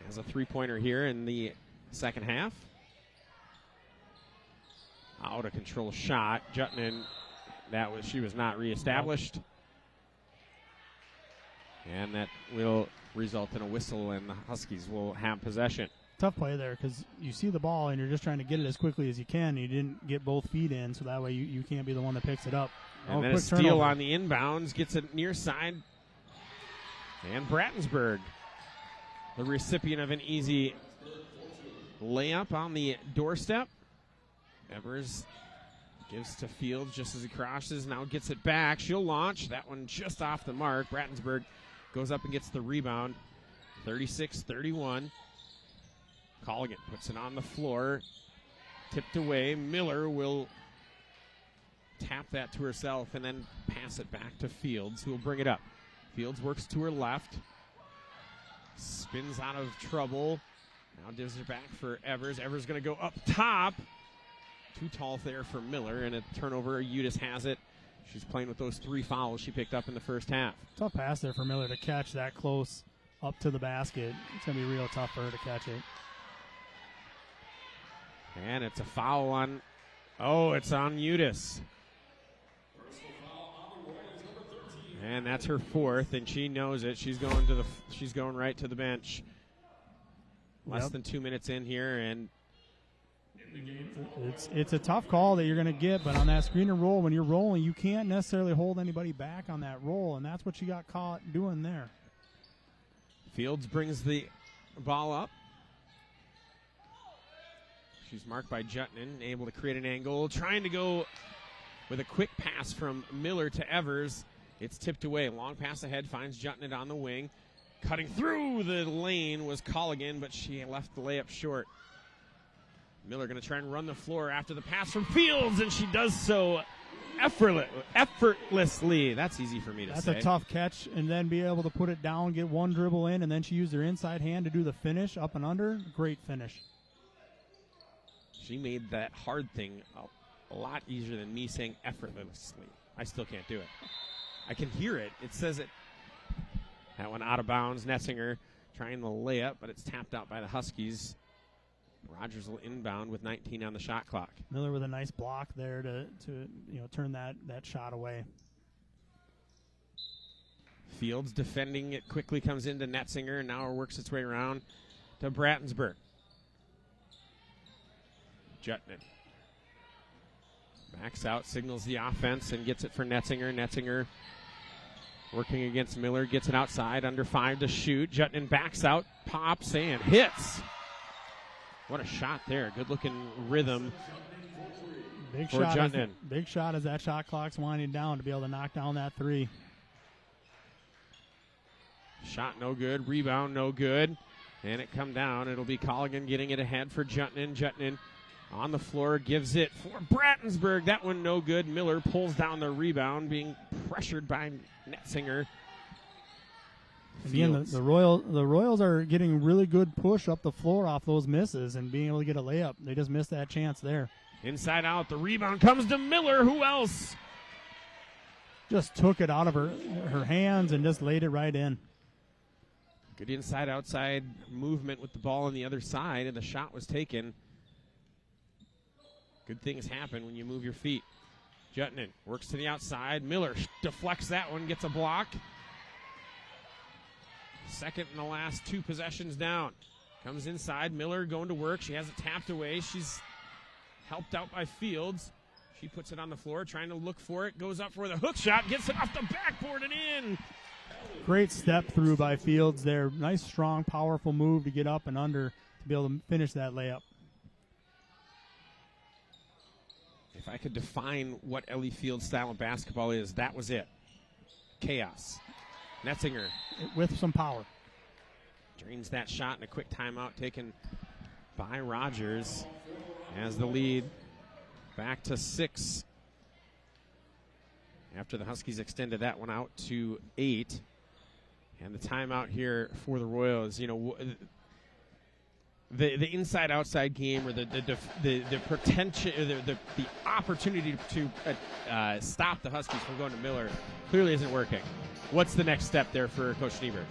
has a 3-pointer here in the second half. Out of control shot. Jutnin, she was not reestablished. And that will result in a whistle, and the Huskies will have possession. Tough play there because you see the ball and you're just trying to get it as quickly as you can. You didn't get both feet in, so that way you can't be the one that picks it up. And then a steal turnover on the inbounds, gets it near side. And Brattensburg, the recipient of an easy layup on the doorstep. Evers gives to Fields just as he crosses, now gets it back. She'll launch. That one just off the mark. Brattensburg goes up and gets the rebound. 36-31. Colligan puts it on the floor. Tipped away. Miller will tap that to herself and then pass it back to Fields, who will bring it up. Fields works to her left. Spins out of trouble. Now gives it back for Evers. Evers going to go up top. Too tall there for Miller, and a turnover. Udis has it. She's playing with those 3 fouls she picked up in the first half. Tough pass there for Miller to catch that close up to the basket. It's going to be real tough for her to catch it. And it's a foul on, it's on Udis. And that's her 4th, and she knows it. She's going right to the bench. Less than 2 minutes in here, and it's a tough call that you're going to get, but on that screen and roll, when you're rolling, you can't necessarily hold anybody back on that roll, and that's what she got caught doing there. Fields brings the ball up. She's marked by Jutnin, able to create an angle, trying to go with a quick pass from Miller to Evers. It's tipped away. Long pass ahead, finds Jutnin on the wing. Cutting through the lane was Colligan, but she left the layup short. Miller going to try and run the floor after the pass from Fields, and she does so effortlessly. That's easy for me to say. That's a tough catch, and then be able to put it down, get one dribble in, and then she used her inside hand to do the finish, up and under. Great finish. She made that hard thing a lot easier than me saying effortlessly. I still can't do it. I can hear it. It says it. That one out of bounds. Netzinger trying the layup, but it's tapped out by the Huskies. Rogers will inbound with 19 on the shot clock. Miller with a nice block there to turn that shot away. Fields defending it quickly, comes into Netzinger, and now works its way around to Brattensburg. Jutman backs out, signals the offense, and gets it for Netzinger. Netzinger working against Miller, gets it outside, under 5 to shoot. Jutman backs out, pops, and hits. What a shot there. Good-looking rhythm Big for Jutman. Big shot as that shot clock's winding down to be able to knock down that three. Shot no good, rebound no good, and it come down. It'll be Colligan getting it ahead for Jutman. Jutman on the floor, gives it for Brattensburg. That one no good. Miller pulls down the rebound, being pressured by Netzinger. Again, the Royals are getting really good push up the floor off those misses and being able to get a layup. They just missed that chance there. Inside out, the rebound comes to Miller. Who else? Just took it out of her hands and just laid it right in. Good inside-outside movement with the ball on the other side, and the shot was taken. Good things happen when you move your feet. Jutman works to the outside. Miller deflects that one, gets a block. Second in the last 2 possessions down. Comes inside. Miller going to work. She has it tapped away. She's helped out by Fields. She puts it on the floor, trying to look for it. Goes up for the hook shot. Gets it off the backboard and in. Great step through by Fields there. Nice, strong, powerful move to get up and under to be able to finish that layup. If I could define what Ellie Fields' style of basketball is, that was it. Chaos. Netzinger. With some power. Drains that shot in a quick timeout taken by Rogers as the lead back to 6 after the Huskies extended that one out to 8. And the timeout here for the Royals, the inside-outside game, or the pretension, the opportunity to stop the Huskies from going to Miller clearly isn't working. What's the next step there for Coach Schneeberg?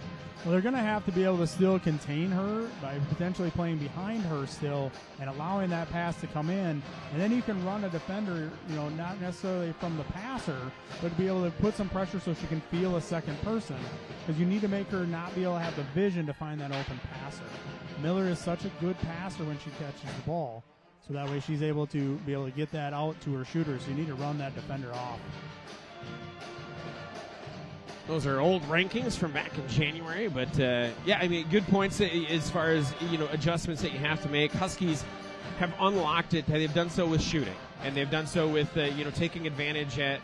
Well, they're going to have to be able to still contain her by potentially playing behind her still and allowing that pass to come in. And then you can run a defender, not necessarily from the passer, but to be able to put some pressure so she can feel a second person. Because you need to make her not be able to have the vision to find that open passer. Miller is such a good passer when she catches the ball. So that way she's able to get that out to her shooters. So you need to run that defender off. Those are old rankings from back in January, but good points as far as adjustments that you have to make. Huskies have unlocked it. They've done so with shooting, and they've done so with taking advantage at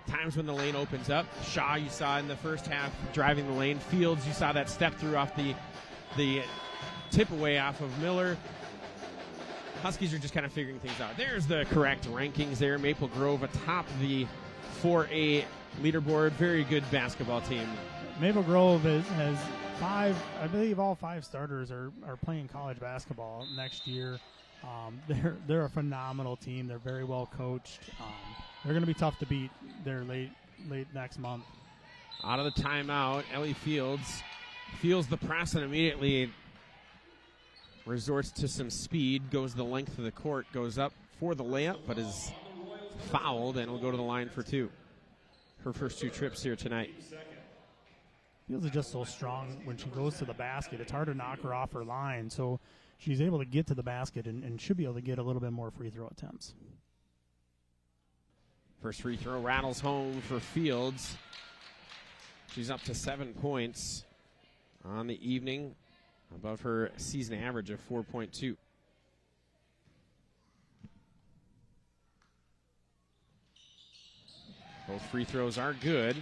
times when the lane opens up. Shaw, you saw in the first half driving the lane. Fields, you saw that step through off the tip away off of Miller. Huskies are just kind of figuring things out. There's the correct rankings there. Maple Grove atop the 4A leaderboard. Very good basketball team. Maple Grove has 5, I believe all 5 starters are playing college basketball next year. They're a phenomenal team. They're very well coached. They're going to be tough to beat. They're late next month. Out of the timeout, Ellie Fields feels the press and immediately resorts to some speed, goes the length of the court, goes up for the layup, but is fouled and will go to the line for 2. Her first 2 trips here tonight. Fields is just so strong when she goes to the basket. It's hard to knock her off her line, so she's able to get to the basket and should be able to get a little bit more free throw attempts. First free throw rattles home for Fields. She's up to 7 points on the evening, above her season average of 4.2. Both free throws are good.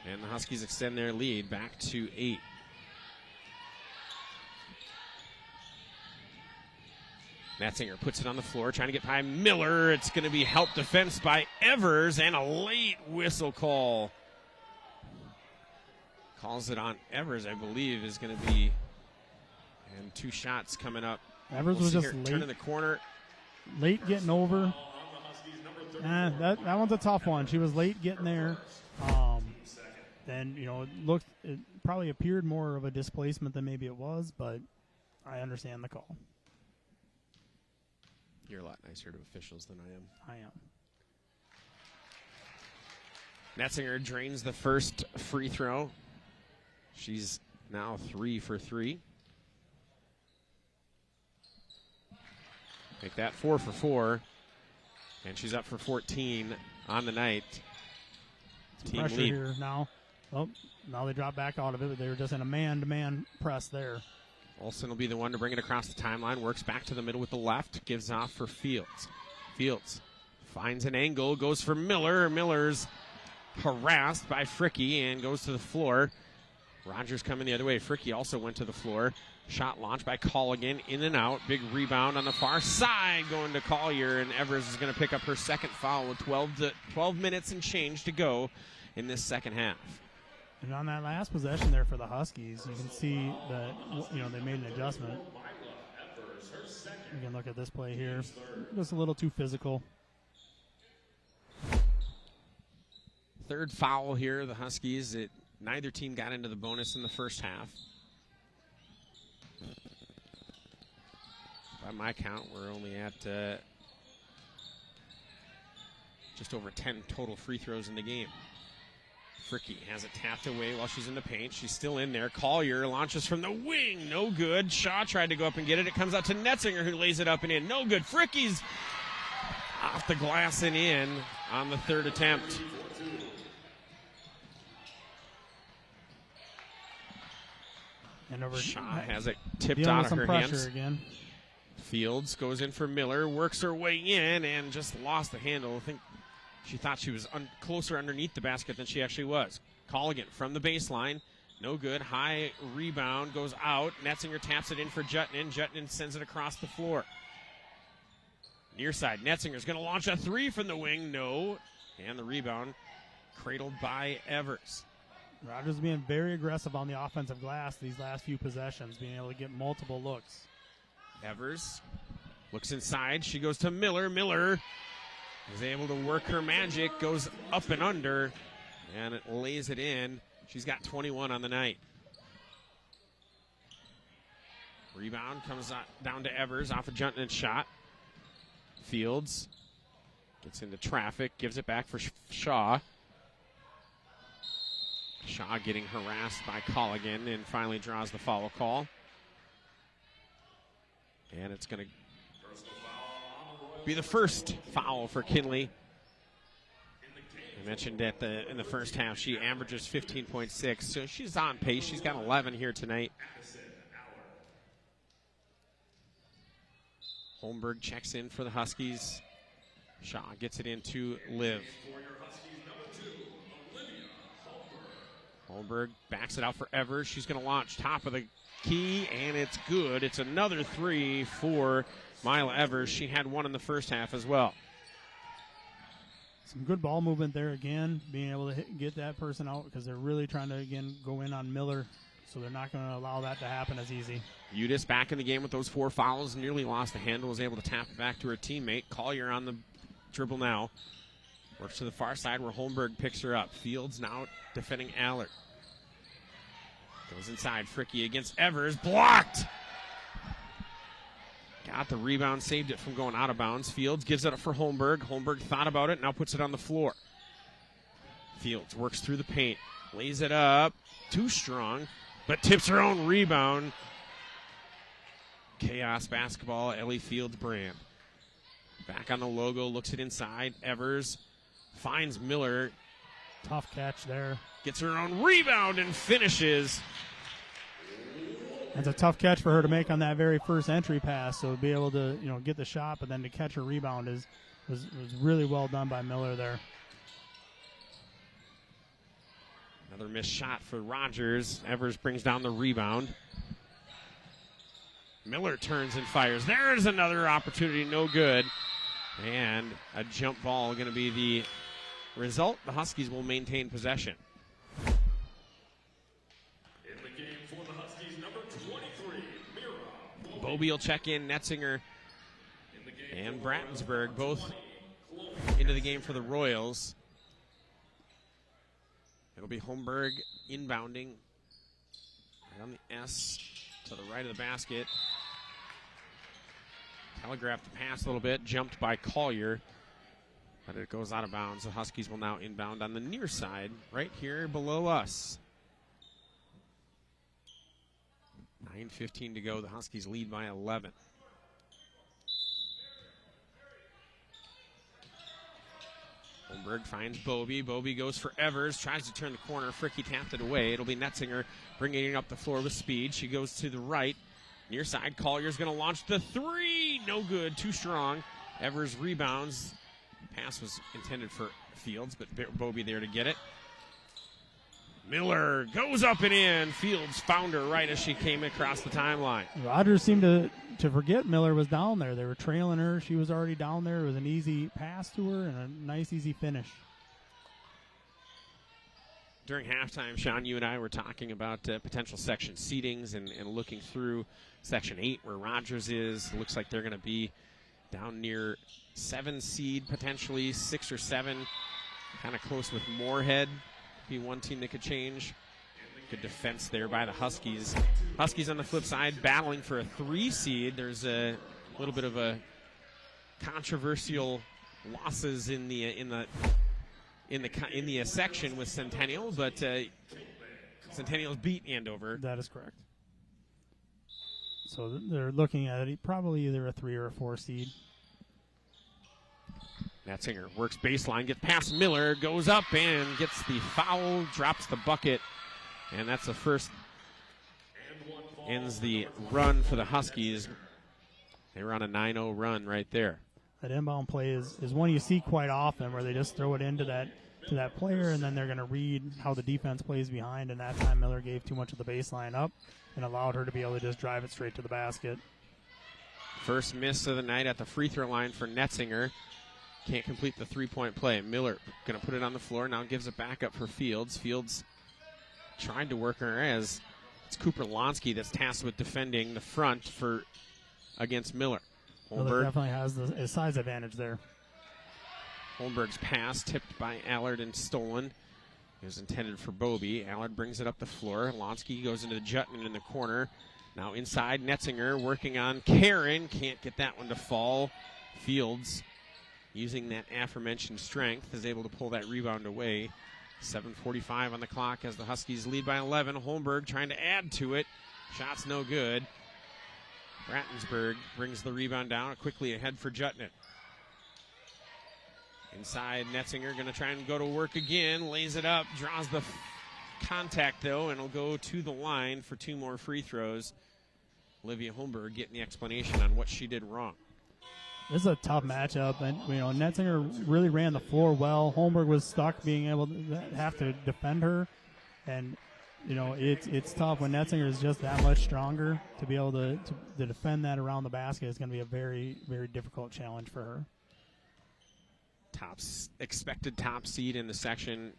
And the Huskies extend their lead back to 8. Netzinger puts it on the floor, trying to get by Miller. It's going to be help defense by Evers, and a late whistle call. Calls it on Evers, I believe, is going to be. And 2 shots coming up. Evers was just late. Turning the corner. Late getting over. That one's a tough one. She was late getting there. then, it probably appeared more of a displacement than maybe it was, but I understand the call. You're a lot nicer to officials than I am. I am. Netzinger drains the first free throw. She's now 3 for 3. Make that 4 for 4. And she's up for 14 on the night. Team pressure lead here now. Oh, now they drop back out of it, but they were just in a man-to-man press there. Olsen will be the one to bring it across the timeline. Works back to the middle with the left. Gives off for Fields. Fields finds an angle. Goes for Miller. Miller's harassed by Fricky and goes to the floor. Rogers coming the other way. Fricky also went to the floor. Shot launched by Colligan. In and out. Big rebound on the far side going to Collier. And Evers is going to pick up her second foul with 12 minutes and change to go in this second half. And on that last possession there for the Huskies, you can see that, they made an adjustment. You can look at this play here. Just a little too physical. Third foul here, the Huskies. Neither team got into the bonus in the first half. By my count, we're only at just over 10 total free throws in the game. Fricky has it tapped away while she's in the paint. She's still in there. Collier launches from the wing. No good. Shaw tried to go up and get it. It comes out to Netzinger, who lays it up and in. No good. Fricky's off the glass and in on the third attempt. And Shaw has it tipped out of her hands. Again. Fields goes in for Miller, works her way in, and just lost the handle. I think she thought she was closer underneath the basket than she actually was. Colligan from the baseline. No good. High rebound goes out. Netzinger taps it in for Jutnin. Jutnin sends it across the floor. Near side. Netzinger's going to launch a three from the wing. No. And the rebound cradled by Evers. Rogers being very aggressive on the offensive glass these last few possessions, being able to get multiple looks. Evers looks inside. She goes to Miller. Miller is able to work her magic, goes up and under, and it lays it in. She's got 21 on the night. Rebound comes down to Evers off a Jutnin shot. Fields gets into traffic, gives it back for Shaw. Shaw getting harassed by Colligan and finally draws the foul call. And it's going to be the first foul for Kinley. I mentioned in the first half she averages 15.6, so she's on pace. She's got 11 here tonight. Holmberg checks in for the Huskies. Shaw gets it into Liv. Holmberg backs it out for Evers. She's going to launch top of the key, and it's good. It's another three for Mila Evers. She had one in the first half as well. Some good ball movement there again, being able to get that person out because they're really trying to, again, go in on Miller, so they're not going to allow that to happen as easy. Udis back in the game with those 4 fouls, nearly lost the handle, was able to tap it back to her teammate. Collier on the dribble now. Works to the far side where Holmberg picks her up. Fields now defending Allard. Goes inside. Fricky against Evers. Blocked! Got the rebound. Saved it from going out of bounds. Fields gives it up for Holmberg. Holmberg thought about it. Now puts it on the floor. Fields works through the paint. Lays it up. Too strong. But tips her own rebound. Chaos basketball. Ellie Fields brand. Back on the logo. Looks it inside. Evers finds Miller. Tough catch there. Gets her own rebound and finishes. It's a tough catch for her to make on that very first entry pass. So to be able to, get the shot, but then to catch her rebound was really well done by Miller there. Another missed shot for Rogers. Evers brings down the rebound. Miller turns and fires. There's another opportunity, no good. And a jump ball going to be the result. The Huskies will maintain possession. In the game for the Huskies, number 23, Mira. Bobie will check in. Netzinger and Brattensburg both into the game for the Royals. It'll be Holmberg inbounding right on the S to the right of the basket. Telegraphed the pass a little bit, jumped by Collier, but it goes out of bounds. The Huskies will now inbound on the near side, right here below us. 9:15 to go. The Huskies lead by 11. Holmberg finds Bobie. Bobie goes for Evers, tries to turn the corner. Fricky tapped it away. It'll be Netzinger bringing it up the floor with speed. She goes to the right. Near side, Collier's going to launch the three. No good, too strong. Evers rebounds. Pass was intended for Fields, but Bobie there to get it. Miller goes up and in. Fields found her right as she came across the timeline. Rogers seemed to forget Miller was down there. They were trailing her. She was already down there. It was an easy pass to her and a nice, easy finish. During halftime, Sean, you and I were talking about potential section seedings and looking through Section 8 where Rogers is. It looks like they're going to be down near 7 seed, potentially 6 or 7. Kind of close with Moorhead. Be one team that could change. Good defense there by the Huskies. Huskies on the flip side battling for a 3 seed. There's a little bit of a controversial losses in the section with Centennial, but Centennial's beat Andover. That is correct. So they're looking at it probably either a 3 or a 4 seed. Netzinger works baseline, gets past Miller, goes up and gets the foul, drops the bucket, and that's the first. Ends the run for the Huskies. They were on a 9-0 run right there. That inbound play is one you see quite often where they just throw it into that player, and then they're going to read how the defense plays behind, and that time Miller gave too much of the baseline up and allowed her to be able to just drive it straight to the basket. First miss of the night at the free throw line for Netzinger. Can't complete the three-point play. Miller going to put it on the floor, now gives it back up for Fields. Fields tried to work her as it's Cooper Lonsky that's tasked with defending the front against Miller. Miller definitely has a size advantage there. Holmberg's pass tipped by Allard and stolen. It was intended for Bobie. Allard brings it up the floor. Lonsky goes into Jutman in the corner. Now inside, Netzinger working on Karen. Can't get that one to fall. Fields, using that aforementioned strength, is able to pull that rebound away. 7:45 on the clock as the Huskies lead by 11. Holmberg trying to add to it. Shot's no good. Brattensburg brings the rebound down, quickly ahead for Jutman. Inside, Netzinger going to try and go to work again. Lays it up, draws the contact, though, and will go to the line for 2 more free throws. Olivia Holmberg getting the explanation on what she did wrong. This is a tough matchup, and Netzinger really ran the floor well. Holmberg was stuck being able to have to defend her, and it's tough when Netzinger is just that much stronger to be able to defend that around the basket. Is going to be a very, very difficult challenge for her. Expected top seed in the section,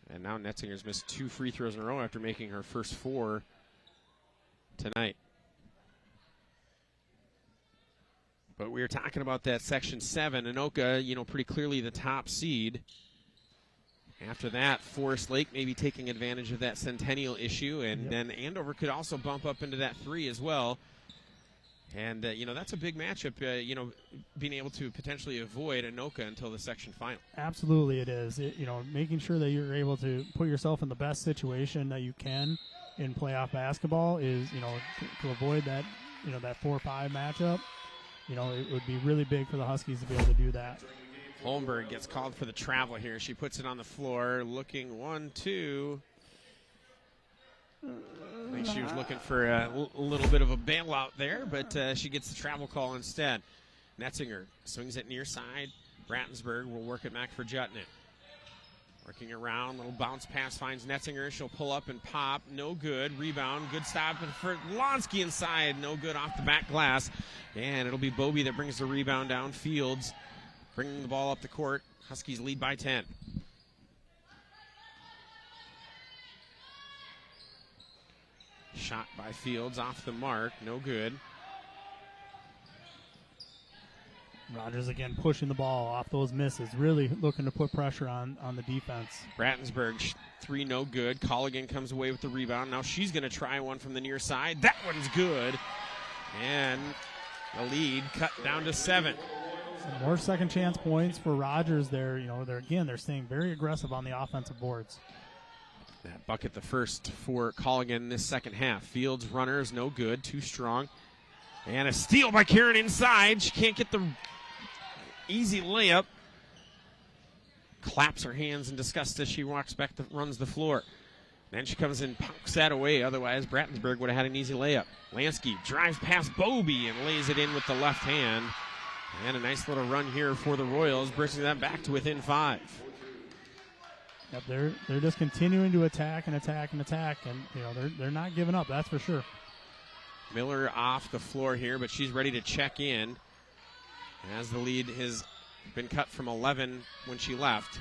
and now Netzinger's missed 2 free throws in a row after making her first 4 tonight. But we were talking about that Section 7. Anoka, pretty clearly the top seed. After that, Forest Lake maybe taking advantage of that Centennial issue, and then Andover could also bump up into that 3 as well. And, that's a big matchup, being able to potentially avoid Anoka until the section final. Absolutely it is. Making sure that you're able to put yourself in the best situation that you can in playoff basketball is, to avoid that, that 4-5 matchup. It would be really big for the Huskies to be able to do that. Holmberg gets called for the travel here. She puts it on the floor, looking 1-2. I think she was looking for a little bit of a bailout there, but she gets the travel call instead. Netzinger swings it near side. Brattensburg will work it back for Jutman. Working around, little bounce pass finds Netzinger. She'll pull up and pop. No good. Rebound. Good stop for Lonsky inside. No good off the back glass. And it'll be Bobie that brings the rebound down. Fields bringing the ball up the court. Huskies lead by 10. Shot by Fields off the mark. No good. Rogers again pushing the ball off those misses, really looking to put pressure on the defense. Brattensburg, 3 no good. Colligan comes away with the rebound. Now she's going to try one from the near side. That one's good. And the lead cut down to 7. Some more second chance points for Rogers there. They're staying very aggressive on the offensive boards. That bucket, the first for Colligan this second half. Fields runners, no good, too strong. And a steal by Karen inside. She can't get the easy layup. Claps her hands in disgust as she walks back, runs the floor. Then she comes in, pokes that away. Otherwise, Brattensburg would have had an easy layup. Lansky drives past Bobie and lays it in with the left hand. And a nice little run here for the Royals, bringing that back to within 5. Yep, they're just continuing to attack, and they're not giving up. That's for sure. Miller off the floor here, but she's ready to check in as the lead has been cut from 11 when she left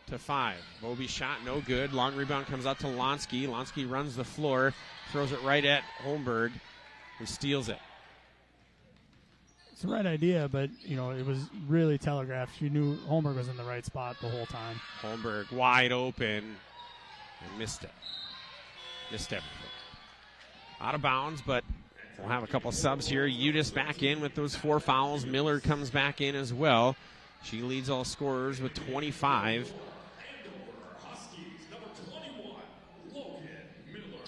to 5. Bobie shot, no good. Long rebound comes out to Lansky. Lansky runs the floor, throws it right at Holmberg, who steals it. It's the right idea, but, it was really telegraphed. She knew Holmberg was in the right spot the whole time. Holmberg wide open and missed it. Missed everything. Out of bounds, but we'll have a couple subs here. Udis back in with those 4 fouls. Miller comes back in as well. She leads all scorers with 25. Huskies, number 21, Logan Miller.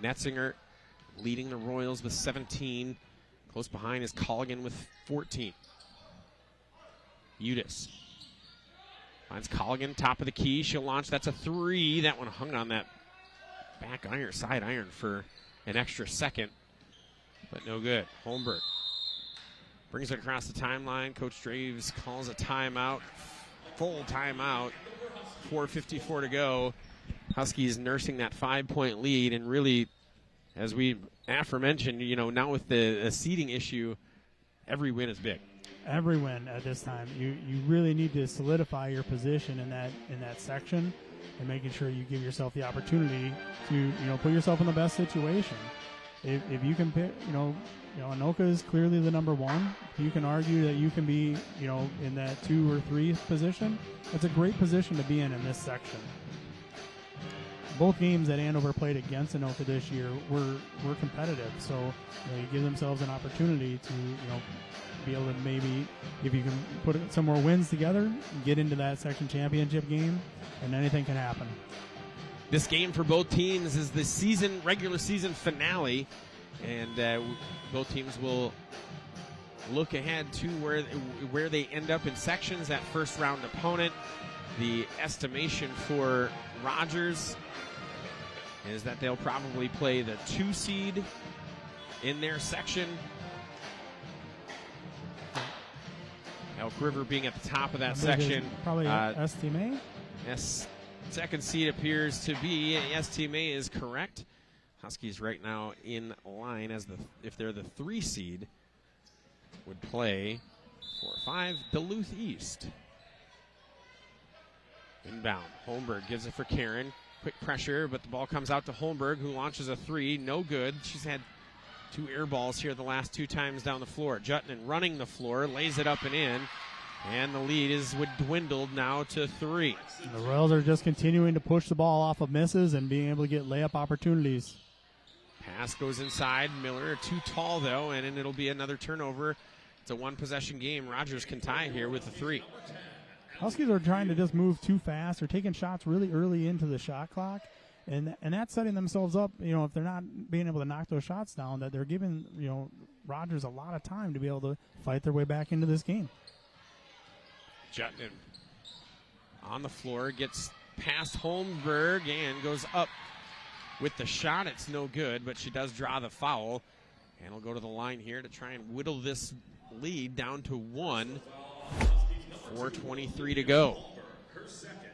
Netzinger leading the Royals with 17. Close behind is Colligan with 14. Udis finds Colligan, top of the key. She'll launch. That's a 3. That one hung on that back iron, side iron for an extra second, but no good. Holmberg brings it across the timeline. Coach Draves calls a timeout, full timeout. 4:54 to go. Huskies nursing that 5-point lead, and really, as we aforementioned, now with the seeding issue, every win is big. Every win at this time. You really need to solidify your position in that section, and making sure you give yourself the opportunity to put yourself in the best situation. If you can pick, Anoka is clearly the number 1. You can argue that you can be in that 2 or 3 position. That's a great position to be in this section. Both games that Andover played against Anoka this year were competitive, so you give themselves an opportunity to be able to, maybe if you can put some more wins together, get into that section championship game, and anything can happen. This game for both teams is the regular season finale, and both teams will look ahead to where they end up in sections. That first round opponent, the estimation for Rogers is that they'll probably play the 2 seed in their section. Elk River being at the top of that section. Probably ST May? Yes, second seed appears to be ST May is correct. Huskies right now in line if they're the 3 seed, would play 4-5 Duluth East. Inbound, Holmberg gives it for Karen. Quick pressure, but the ball comes out to Holmberg, who launches a 3. No good. She's had 2 air balls here the last 2 times down the floor. Jutton running the floor, lays it up and in, and the lead would dwindled now to 3. The Royals are just continuing to push the ball off of misses and being able to get layup opportunities. Pass goes inside. Miller too tall, though, and it'll be another turnover. It's a 1-possession game. Rogers can tie here with a 3. Huskies are trying to just move too fast. They're taking shots really early into the shot clock, and that's setting themselves up. If they're not being able to knock those shots down, that they're giving Rogers a lot of time to be able to fight their way back into this game. Jutton on the floor, gets past Holmberg and goes up with the shot. It's no good, but she does draw the foul, and will go to the line here to try and whittle this lead down to 1. 4:23 to go.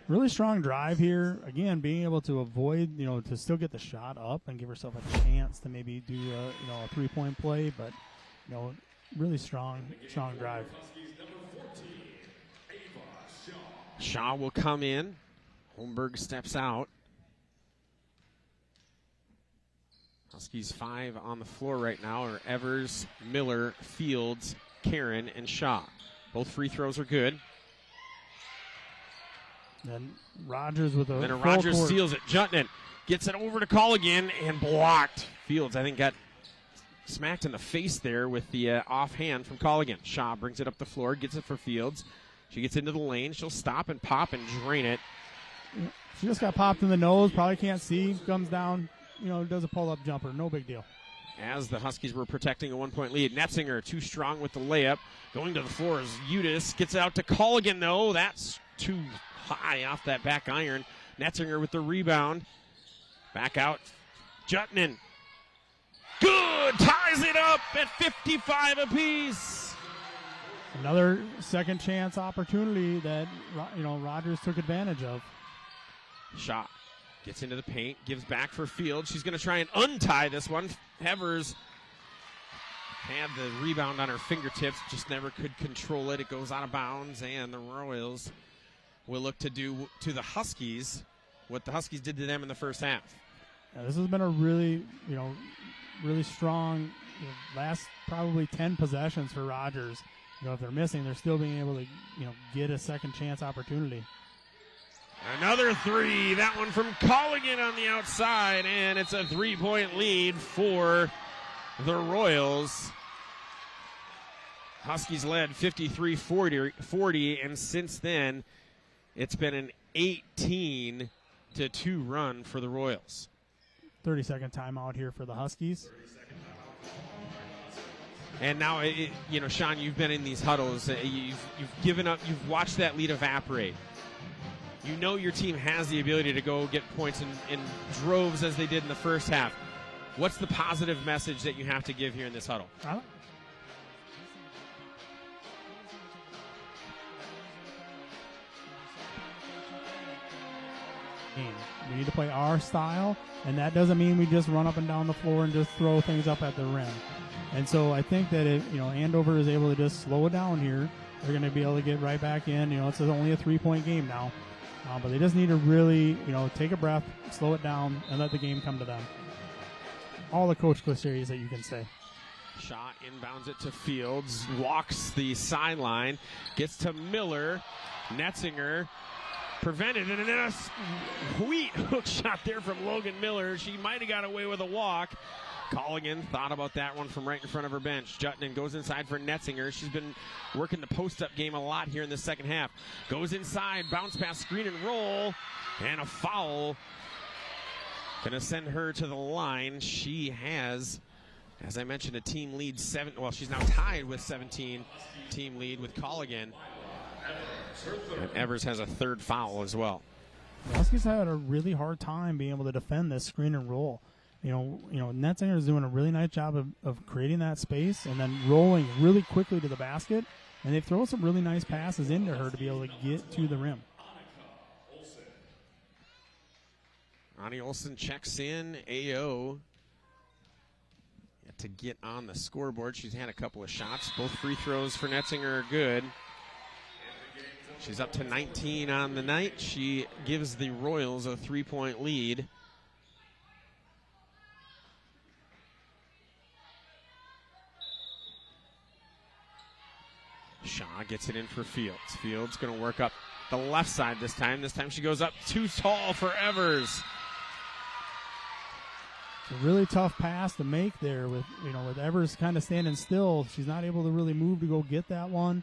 Really strong drive here. Again, being able to avoid, to still get the shot up and give herself a chance to maybe do a 3-point play, but really strong drive. Shaw will come in. Holmberg steps out. Huskies 5 on the floor right now are Evers, Miller, Fields, Karen, and Shaw. Both free throws are good. Then Rogers with a And then full Rogers court. steals it. Jutnan gets it over to Colligan and blocked. Fields, I think, got smacked in the face there with the offhand from Colligan. Shaw brings it up the floor, gets it for Fields. She gets into the lane. She'll stop and pop and drain it. She just got popped in the nose. Probably can't see. Comes down, does a pull-up jumper. No big deal. As the Huskies were protecting a 1-point lead. Netzinger too strong with the layup. Going to the floor is Udis. Gets it out to Colligan, though. That's too high off that back iron. Netzinger with the rebound. Back out. Jutnan. Good! Ties it up at 55 apiece. Another second chance opportunity that Rogers took advantage of. Shot. Gets into the paint. Gives back for Fields. She's going to try and untie this one. Hevers had the rebound on her fingertips. Just never could control it. It goes out of bounds. And the Royals will look to do to the Huskies what the Huskies did to them in the first half. Yeah, this has been a really strong last probably 10 possessions for Rogers. If they're missing, they're still being able to get a second chance opportunity. Another three. That one from Colligan on the outside, and it's a 3-point lead for the Royals. Huskies led 53-40, and since then, it's been an 18-2 run for the Royals. 30-second timeout here for the Huskies. And now, Sean, you've been in these huddles. You've given up. You've watched that lead evaporate. You know your team has the ability to go get points in droves as they did in the first half. What's the positive message that you have to give here in this huddle? We need to play our style, and that doesn't mean we just run up and down the floor and just throw things up at the rim. And so I think that if Andover is able to just slow it down here, they're going to be able to get right back in. It's only a 3-point game now, but they just need to really take a breath, slow it down, and let the game come to them. All the coach cliches that you can say. Shot inbounds it to Fields, walks the sideline, gets to Miller, Netzinger. Prevented, and then a sweet hook shot there from Logan Miller. She might have got away with a walk. Colligan thought about that one from right in front of her bench. Jutnan goes inside for Netzinger. She's been working the post-up game a lot here in the second half. Goes inside, bounce pass, screen and roll, and a foul. Gonna send her to the line. She has, as I mentioned, a team lead she's now tied with 17 team lead with Colligan. And Evers has a third foul as well. The Huskies had a really hard time being able to defend this screen and roll. Netzinger is doing a really nice job of creating that space and then rolling really quickly to the basket. And they throw some really nice passes into her to be able to get to the rim. Ani Olsen checks in. AO to get on the scoreboard. She's had a couple of shots. Both free throws for Netzinger are good. She's up to 19 on the night. She gives the Royals a 3-point lead. Shaw gets it in for Fields. Fields going to work up the left side this time. This time she goes up too tall for Evers. It's a really tough pass to make there with Evers kind of standing still. She's not able to really move to go get that one.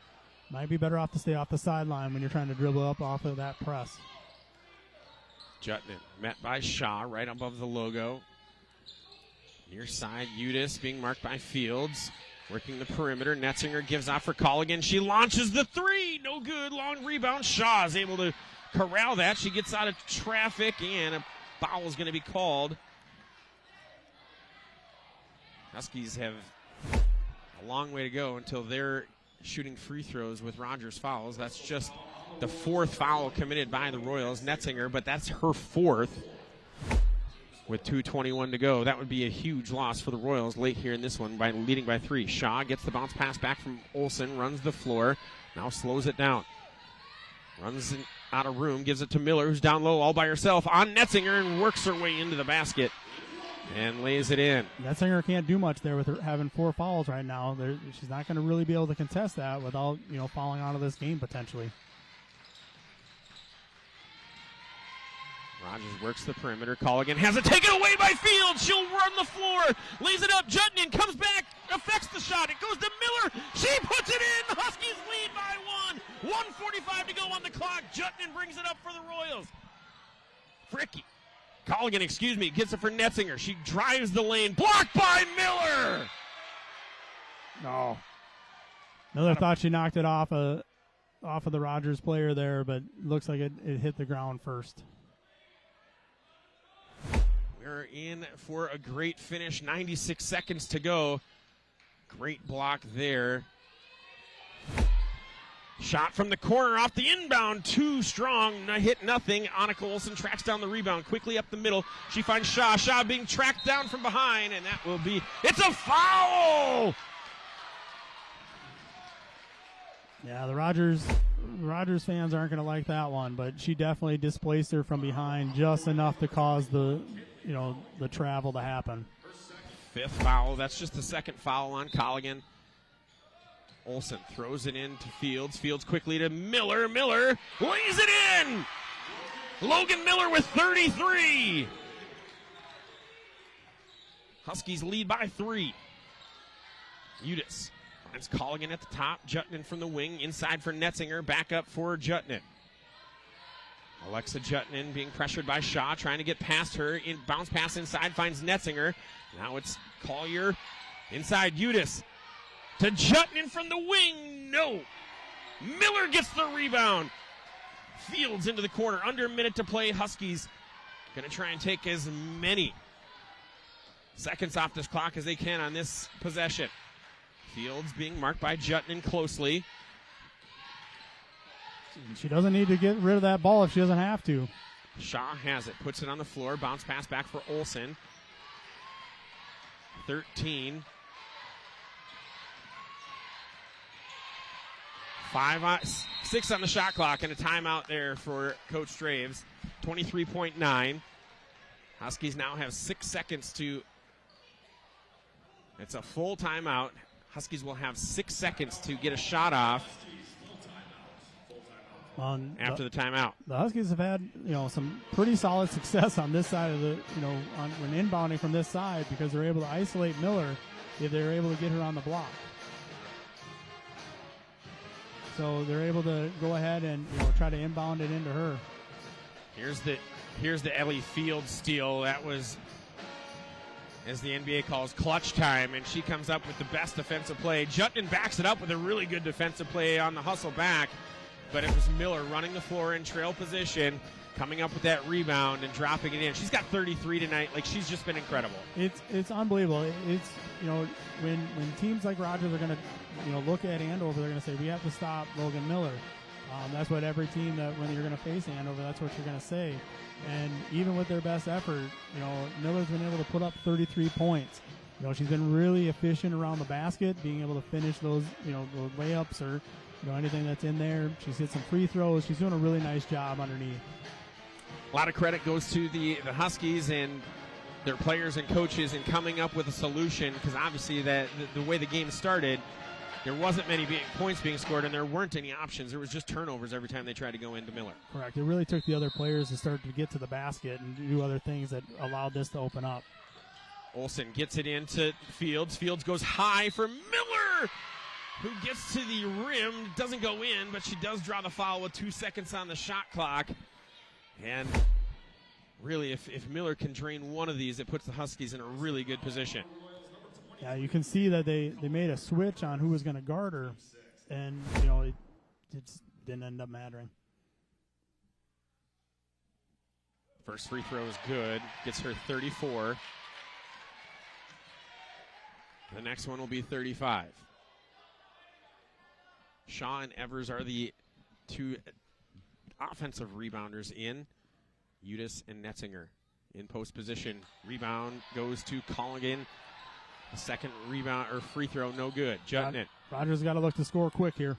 Might be better off to stay off the sideline when you're trying to dribble up off of that press. Jutnan met by Shaw right above the logo. Near side, Udis being marked by Fields. Working the perimeter. Netzinger gives off for Colligan. She launches the three. No good. Long rebound. Shaw is able to corral that. She gets out of traffic, and a foul is going to be called. Huskies have a long way to go until they're shooting free throws with Rogers fouls. That's just the fourth foul committed by the Royals. Netzinger, but that's her fourth with 2:21 to go. That would be a huge loss for the Royals late here in this one by leading by 3. Shaw gets the bounce pass back from Olsen, runs the floor, now slows it down. Runs out of room, gives it to Miller, who's down low all by herself on Netzinger and works her way into the basket. and lays it in. Netzinger can't do much there with her having 4 fouls right now. She's not going to really be able to contest that without, falling out of this game potentially. Rogers works the perimeter. Colligan has it taken away by Fields. She'll run the floor. Lays it up. Jutnin comes back. Affects the shot. It goes to Miller. She puts it in. The Huskies lead by 1. 1:45 to go on the clock. Jutnin brings it up for the Royals. Colligan, gets it for Netzinger. She drives the lane. Blocked by Miller. No. Miller thought she knocked it off of the Rogers player there, but looks like it hit the ground first. We're in for a great finish. 96 seconds to go. Great block there. Shot from the corner off the inbound. Too strong. Hit nothing. Annika Olsen tracks down the rebound quickly up the middle. She finds Shaw. Shaw being tracked down from behind, and that will be. It's a foul! Yeah, the Rogers fans aren't going to like that one, but she definitely displaced her from behind just enough to cause the travel to happen. 5th foul. That's just the 2nd foul on Colligan. Olsen throws it in to Fields. Fields quickly to Miller. Miller lays it in. Logan Miller with 33. Huskies lead by 3. Udis finds Colligan at the top. Jutnin from the wing. Inside for Netzinger. Back up for Jutnin. Alexa Jutnin being pressured by Shaw, trying to get past her. Bounce pass inside, finds Netzinger. Now it's Collier. Inside Udis. To Jutnin from the wing. No. Miller gets the rebound. Fields into the corner. Under a minute to play. Huskies going to try and take as many seconds off this clock as they can on this possession. Fields being marked by Jutnin closely. She doesn't need to get rid of that ball if she doesn't have to. Shaw has it. Puts it on the floor. Bounce pass back for Olsen. 13. 6 on the shot clock and a timeout there for Coach Straves. 23.9. Huskies now have 6 seconds to. It's a full timeout. Huskies will have 6 seconds to get a shot off after the timeout. The Huskies have had some pretty solid success on this side of the when inbounding from this side because they're able to isolate Miller if they're able to get her on the block. So they're able to go ahead and try to inbound it into her. Here's the Ellie Fields steal. That was, as the NBA calls, clutch time, and she comes up with the best defensive play. Jutnin backs it up with a really good defensive play on the hustle back, but it was Miller running the floor in trail position, coming up with that rebound and dropping it in. She's got 33 tonight. She's just been incredible. It's unbelievable. It's when teams like Rogers are going to look at Andover, they're going to say we have to stop Logan Miller. That's what every team that when you're going to face Andover, that's what you're going to say. And even with their best effort, Miller's been able to put up 33 points. She's been really efficient around the basket, being able to finish those those layups or anything that's in there. She's hit some free throws. She's doing a really nice job underneath. A lot of credit goes to the Huskies and their players and coaches in coming up with a solution, because obviously the way the game started, there wasn't many points being scored and there weren't any options. There was just turnovers every time they tried to go into Miller. Correct. It really took the other players to start to get to the basket and do other things that allowed this to open up. Olsen gets it into Fields. Fields goes high for Miller, who gets to the rim. Doesn't go in, but she does draw the foul with 2 seconds on the shot clock. And really, if Miller can drain one of these, it puts the Huskies in a really good position. Yeah, you can see that they made a switch on who was going to guard her, and it just didn't end up mattering. First free throw is good. Gets her 34. The next one will be 35. Shaw and Evers are the 2 offensive rebounders in. Udis and Netzinger in post position. Rebound goes to Colligan. The second rebound or free throw, no good. Jutnin. Rogers got to look to score quick here.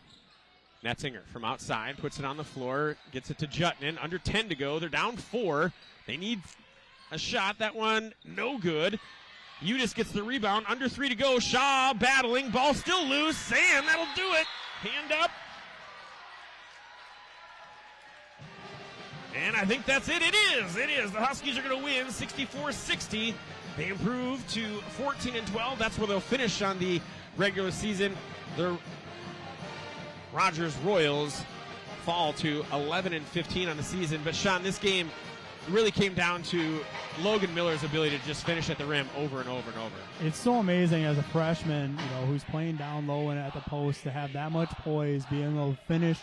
Netzinger from outside puts it on the floor, gets it to Jutnin. Under 10 to go. They're down 4. They need a shot. That one, no good. Udis gets the rebound. Under 3 to go. Shaw battling. Ball still loose. And that'll do it. Hand up. And I think that's it. It is. It is. The Huskies are going to win 64-60. They improve to 14-12. That's where they'll finish on the regular season. The Rogers Royals fall to 11-15 on the season. But Sean, this game really came down to Logan Miller's ability to just finish at the rim over and over and over. It's so amazing as a freshman, who's playing down low and at the post to have that much poise, being able to finish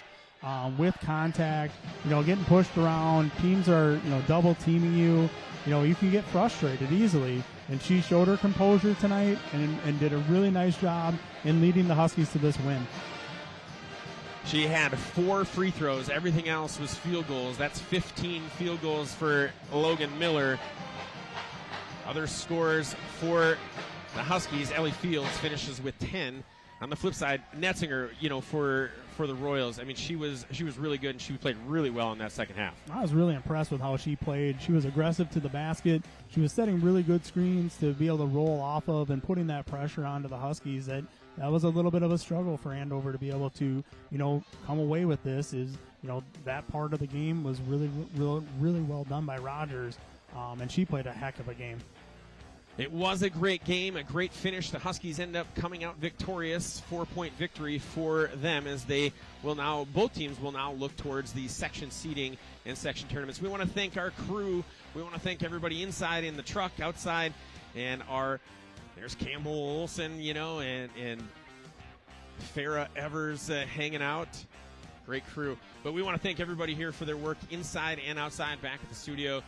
with contact, getting pushed around. Teams are, double teaming you. You can get frustrated easily. And she showed her composure tonight and did a really nice job in leading the Huskies to this win. She had 4 free throws. Everything else was field goals. That's 15 field goals for Logan Miller. Other scores for the Huskies. Ellie Fields finishes with 10. On the flip side, Netzinger, for the Royals, I mean, she was really good, and she played really well in that second half. I was really impressed with how she played. She was aggressive to the basket. She was setting really good screens to be able to roll off of and putting that pressure onto the Huskies. That was a little bit of a struggle for Andover to be able to, come away with this. That part of the game was really, really, really well done by Rogers, and she played a heck of a game. It was a great game, a great finish. The Huskies end up coming out victorious, 4-point victory for them as both teams will now look towards the section seeding and section tournaments. We want to thank our crew. We want to thank everybody inside in the truck, outside, and there's Campbell Olson, and Farrah Evers hanging out. Great crew. But we want to thank everybody here for their work inside and outside back at the studio.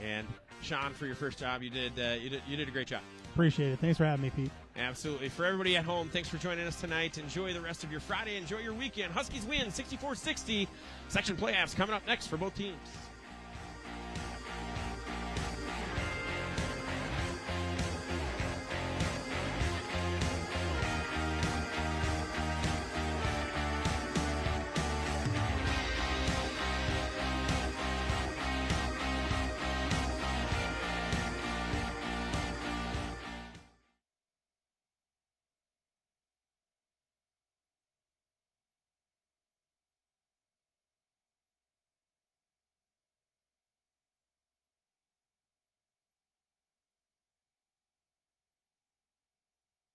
And Sean, for your first job, you did a great job. Appreciate it. Thanks for having me, Pete. Absolutely. For everybody at home, thanks for joining us tonight. Enjoy the rest of your Friday. Enjoy your weekend. Huskies win 64-60. Section playoffs coming up next for both teams.